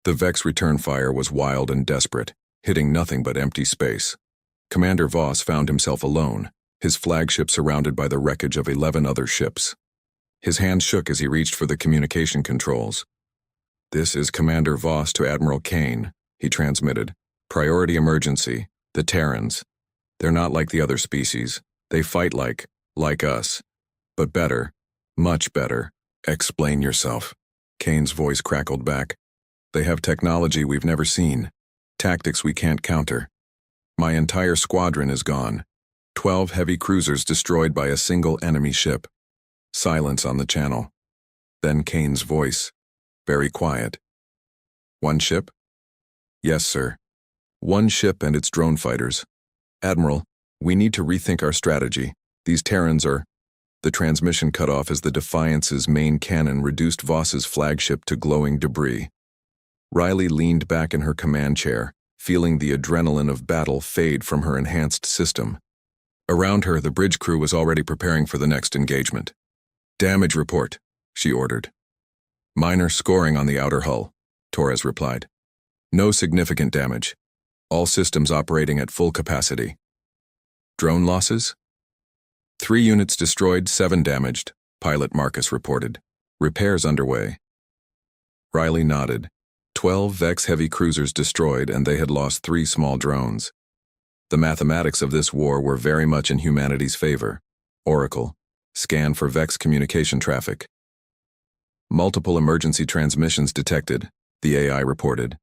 The Vex return fire was wild and desperate, hitting nothing but empty space. Commander Voss found himself alone, his flagship surrounded by the wreckage of 11 other ships. His hand shook as he reached for the communication controls. This is Commander Voss to Admiral Kane, he transmitted. Priority emergency, the Terrans. They're not like the other species. They fight like us. But better, much better. Explain yourself. Kane's voice crackled back. They have technology we've never seen. Tactics we can't counter. My entire squadron is gone. 12 heavy cruisers destroyed by a single enemy ship. Silence on the channel. Then Kane's voice, very quiet. One ship? Yes, sir. One ship and its drone fighters. Admiral, we need to rethink our strategy. These Terrans are... The transmission cut off as the Defiance's main cannon reduced Voss's flagship to glowing debris. Riley leaned back in her command chair, feeling the adrenaline of battle fade from her enhanced system. Around her, the bridge crew was already preparing for the next engagement. Damage report, she ordered. Minor scoring on the outer hull, Torres replied. No significant damage. All systems operating at full capacity. Drone losses? 3 units destroyed, 7 damaged, pilot Marcus reported. Repairs underway. Riley nodded. 12 Vex heavy cruisers destroyed, and they had lost 3 small drones. The mathematics of this war were very much in humanity's favor. Oracle, scan for Vex communication traffic. Multiple emergency transmissions detected, the AI reported.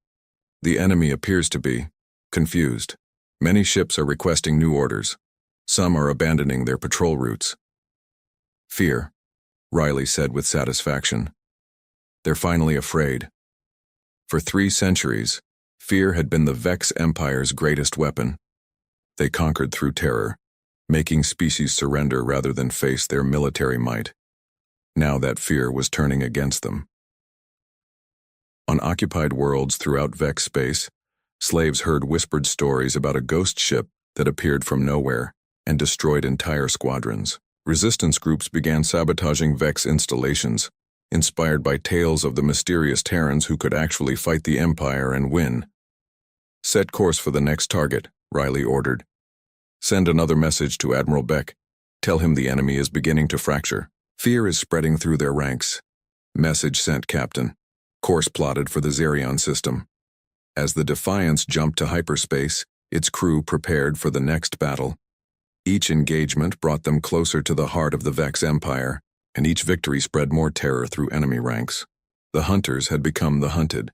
The enemy appears to be confused. Many ships are requesting new orders. Some are abandoning their patrol routes. Fear, Riley said with satisfaction. They're finally afraid. For 3 centuries, fear had been the Vex Empire's greatest weapon. They conquered through terror, making species surrender rather than face their military might. Now that fear was turning against them. On occupied worlds throughout Vex space, slaves heard whispered stories about a ghost ship that appeared from nowhere and destroyed entire squadrons. Resistance groups began sabotaging Vex installations, inspired by tales of the mysterious Terrans who could actually fight the Empire and win. Set course for the next target, Riley ordered. Send another message to Admiral Beck. Tell him the enemy is beginning to fracture. Fear is spreading through their ranks. Message sent, Captain. Course plotted for the Zerion system. As the Defiance jumped to hyperspace, its crew prepared for the next battle. Each engagement brought them closer to the heart of the Vex Empire, and each victory spread more terror through enemy ranks. The hunters had become the hunted.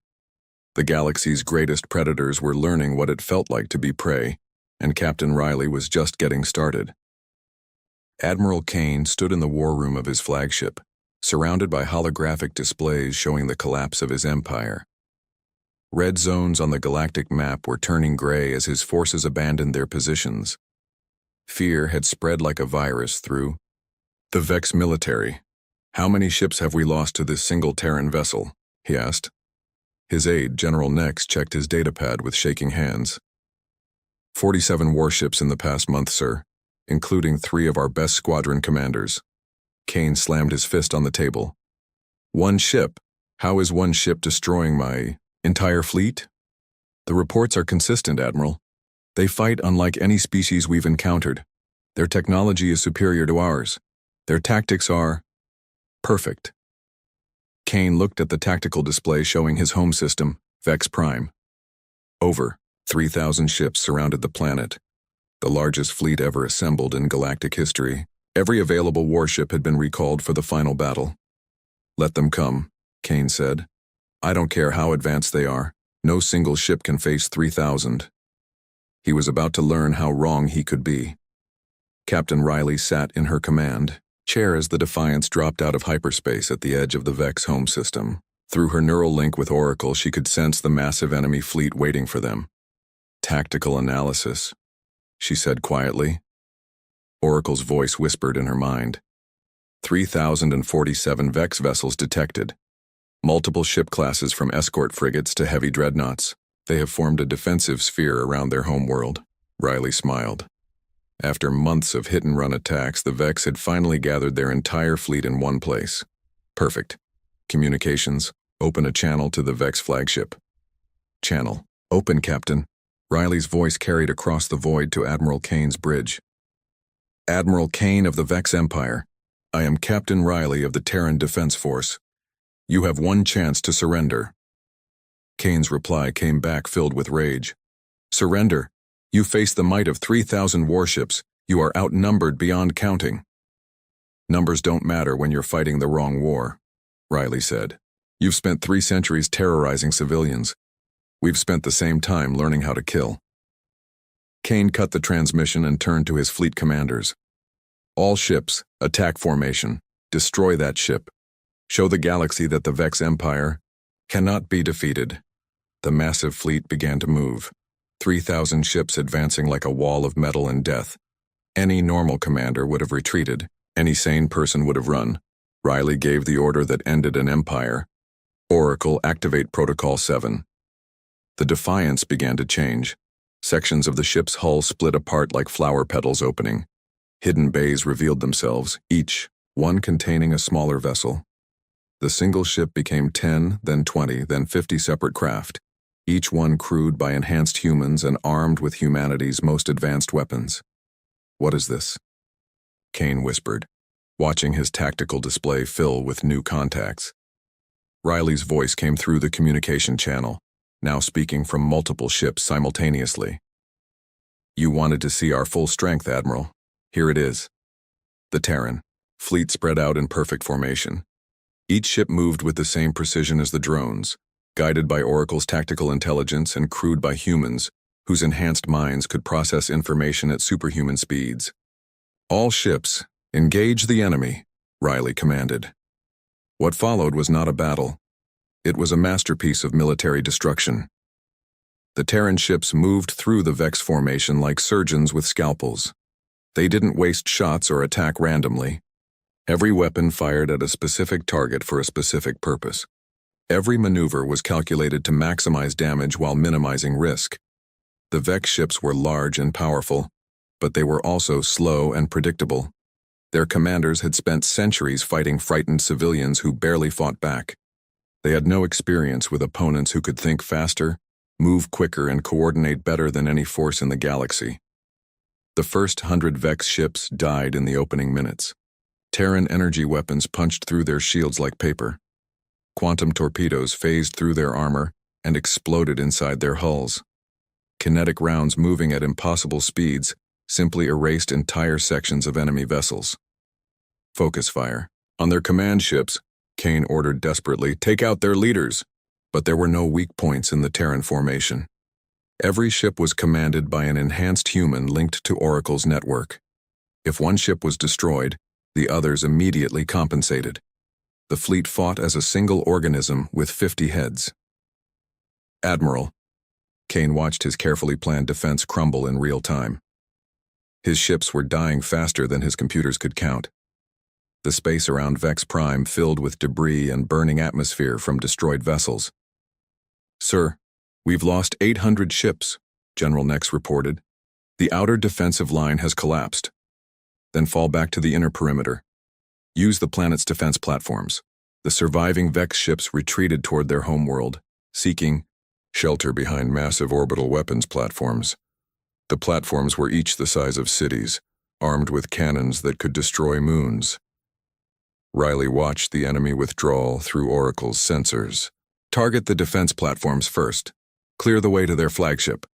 The galaxy's greatest predators were learning what it felt like to be prey, and Captain Riley was just getting started. Admiral Kane stood in the war room of his flagship, surrounded by holographic displays showing the collapse of his empire. Red zones on the galactic map were turning gray as his forces abandoned their positions. Fear had spread like a virus through the Vex military. How many ships have we lost to this single Terran vessel? He asked. His aide, General Nex, checked his datapad with shaking hands. 47 warships in the past month, sir, including 3 of our best squadron commanders. Kane slammed his fist on the table. One ship? How is one ship destroying my entire fleet? The reports are consistent, Admiral. They fight unlike any species we've encountered. Their technology is superior to ours. Their tactics are perfect. Kane looked at the tactical display showing his home system, Vex Prime. Over 3,000 ships surrounded the planet, the largest fleet ever assembled in galactic history. Every available warship had been recalled for the final battle. Let them come, Kane said. I don't care how advanced they are. No single ship can face 3,000. He was about to learn how wrong he could be. Captain Riley sat in her command chair as the Defiance dropped out of hyperspace at the edge of the Vex home system. Through her neural link with Oracle, she could sense the massive enemy fleet waiting for them. Tactical analysis, she said quietly. Oracle's voice whispered in her mind. 3,047 Vex vessels detected. Multiple ship classes from escort frigates to heavy dreadnoughts. They have formed a defensive sphere around their homeworld. Riley smiled. After months of hit-and-run attacks, the Vex had finally gathered their entire fleet in one place. Perfect. Communications. Open a channel to the Vex flagship. Channel. Open, Captain. Riley's voice carried across the void to Admiral Kane's bridge. Admiral Kane of the Vex Empire. I am Captain Riley of the Terran Defense Force. You have one chance to surrender. Kane's reply came back filled with rage. Surrender. You face the might of 3,000 warships. You are outnumbered beyond counting. Numbers don't matter when you're fighting the wrong war, Riley said. You've spent 3 centuries terrorizing civilians. We've spent the same time learning how to kill. Kane cut the transmission and turned to his fleet commanders. All ships, attack formation. Destroy that ship. Show the galaxy that the Vex Empire cannot be defeated. The massive fleet began to move, 3,000 ships advancing like a wall of metal and death. Any normal commander would have retreated. Any sane person would have run. Riley gave the order that ended an empire. Oracle, activate Protocol 7. The Defiance began to change. Sections of the ship's hull split apart like flower petals opening. Hidden bays revealed themselves, each one containing a smaller vessel. The single ship became 10, then 20, then 50 separate craft, each one crewed by enhanced humans and armed with humanity's most advanced weapons. What is this? Kane whispered, watching his tactical display fill with new contacts. Riley's voice came through the communication channel, now speaking from multiple ships simultaneously. You wanted to see our full strength, Admiral. Here it is. The Terran, fleet spread out in perfect formation. Each ship moved with the same precision as the drones, guided by Oracle's tactical intelligence and crewed by humans whose enhanced minds could process information at superhuman speeds. All ships, engage the enemy, Riley commanded. What followed was not a battle. It was a masterpiece of military destruction. The Terran ships moved through the Vex formation like surgeons with scalpels. They didn't waste shots or attack randomly. Every weapon fired at a specific target for a specific purpose. Every maneuver was calculated to maximize damage while minimizing risk. The Vex ships were large and powerful, but they were also slow and predictable. Their commanders had spent centuries fighting frightened civilians who barely fought back. They had no experience with opponents who could think faster, move quicker, and coordinate better than any force in the galaxy. The first 100 Vex ships died in the opening minutes. Terran energy weapons punched through their shields like paper. Quantum torpedoes phased through their armor and exploded inside their hulls. Kinetic rounds moving at impossible speeds simply erased entire sections of enemy vessels. Focus fire. On their command ships, Kane ordered desperately, take out their leaders. But there were no weak points in the Terran formation. Every ship was commanded by an enhanced human linked to Oracle's network. If one ship was destroyed, the others immediately compensated. The fleet fought as a single organism with 50 heads. Admiral. Kane watched his carefully planned defense crumble in real time. His ships were dying faster than his computers could count. The space around Vex Prime filled with debris and burning atmosphere from destroyed vessels. Sir, we've lost 800 ships, General Nex reported. The outer defensive line has collapsed. Then fall back to the inner perimeter. Use the planet's defense platforms. The surviving Vex ships retreated toward their homeworld, seeking shelter behind massive orbital weapons platforms. The platforms were each the size of cities, armed with cannons that could destroy moons. Riley watched the enemy withdrawal through Oracle's sensors. Target the defense platforms first. Clear the way to their flagship.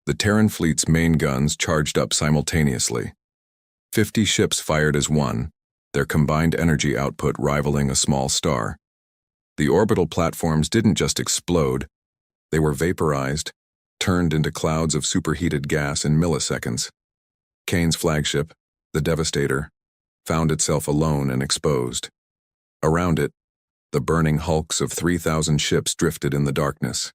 The Terran fleet's main guns charged up simultaneously. 50 ships fired as one, their combined energy output rivaling a small star. The orbital platforms didn't just explode, they were vaporized, turned into clouds of superheated gas in milliseconds. Kane's flagship, the Devastator, found itself alone and exposed. Around it, the burning hulks of 3,000 ships drifted in the darkness.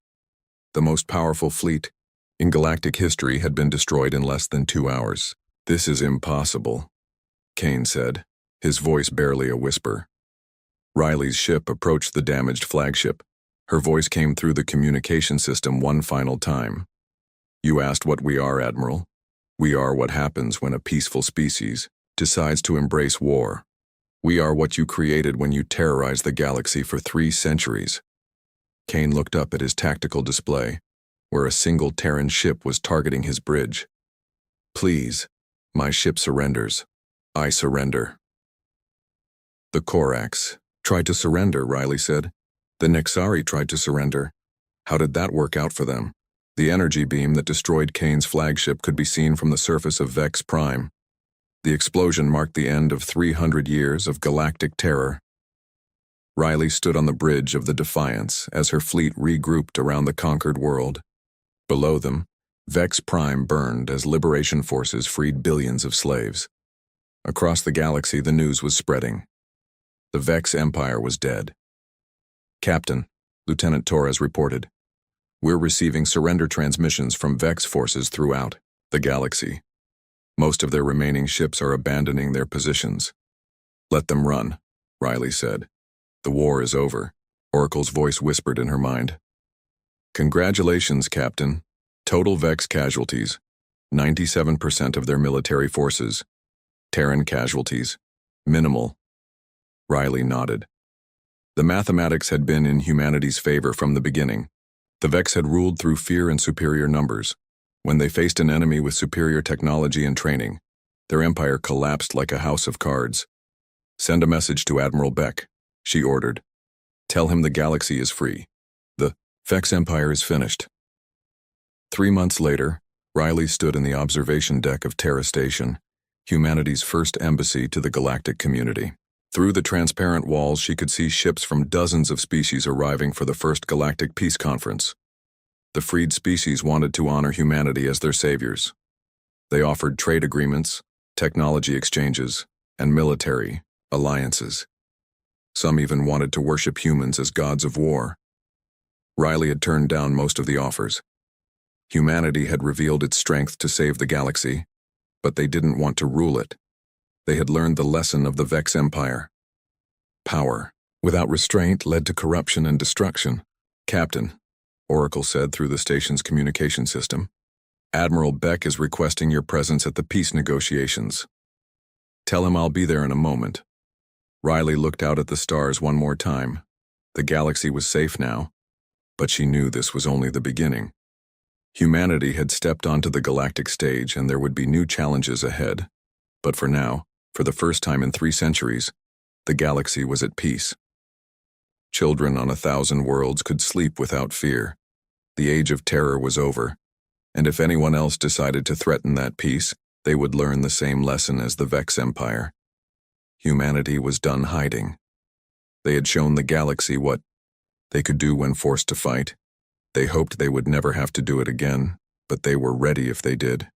The most powerful fleet in galactic history had been destroyed in less than 2 hours. This is impossible, Kane said, his voice barely a whisper. Riley's ship approached the damaged flagship. Her voice came through the communication system one final time. You asked what we are, Admiral. We are what happens when a peaceful species decides to embrace war. We are what you created when you terrorized the galaxy for 3 centuries. Kane looked up at his tactical display, where a single Terran ship was targeting his bridge. Please, my ship surrenders. I surrender. The Corax tried to surrender, Riley said. The Nexari tried to surrender. How did that work out for them? The energy beam that destroyed Kane's flagship could be seen from the surface of Vex Prime. The explosion marked the end of 300 years of galactic terror. Riley stood on the bridge of the Defiance as her fleet regrouped around the conquered world. Below them, Vex Prime burned as liberation forces freed billions of slaves. Across the galaxy, the news was spreading. The Vex Empire was dead. "Captain," Lieutenant Torres reported, "we're receiving surrender transmissions from Vex forces throughout the galaxy. Most of their remaining ships are abandoning their positions." "Let them run," Riley said. "The war is over," Oracle's voice whispered in her mind. "Congratulations, Captain. Total Vex casualties, 97% of their military forces. Terran casualties, minimal." Riley nodded. The mathematics had been in humanity's favor from the beginning. The Vex had ruled through fear and superior numbers. When they faced an enemy with superior technology and training, their empire collapsed like a house of cards. "Send a message to Admiral Beck," she ordered. "Tell him the galaxy is free. The Vex Empire is finished." 3 months later, Riley stood in the observation deck of Terra Station, humanity's first embassy to the galactic community. Through the transparent walls, she could see ships from dozens of species arriving for the first Galactic Peace Conference. The freed species wanted to honor humanity as their saviors. They offered trade agreements, technology exchanges, and military alliances. Some even wanted to worship humans as gods of war. Riley had turned down most of the offers. Humanity had revealed its strength to save the galaxy, but they didn't want to rule it. They had learned the lesson of the Vex Empire. Power, without restraint, led to corruption and destruction. "Captain," Oracle said through the station's communication system, "Admiral Beck is requesting your presence at the peace negotiations. Tell him I'll be there in a moment." Riley looked out at the stars one more time. The galaxy was safe now, but she knew this was only the beginning. Humanity had stepped onto the galactic stage, and there would be new challenges ahead. But for now, for the first time in 3 centuries, the galaxy was at peace. Children on 1,000 worlds could sleep without fear. The age of terror was over, and if anyone else decided to threaten that peace, they would learn the same lesson as the Vex Empire. Humanity was done hiding. They had shown the galaxy what they could do when forced to fight. They hoped they would never have to do it again, but they were ready if they did.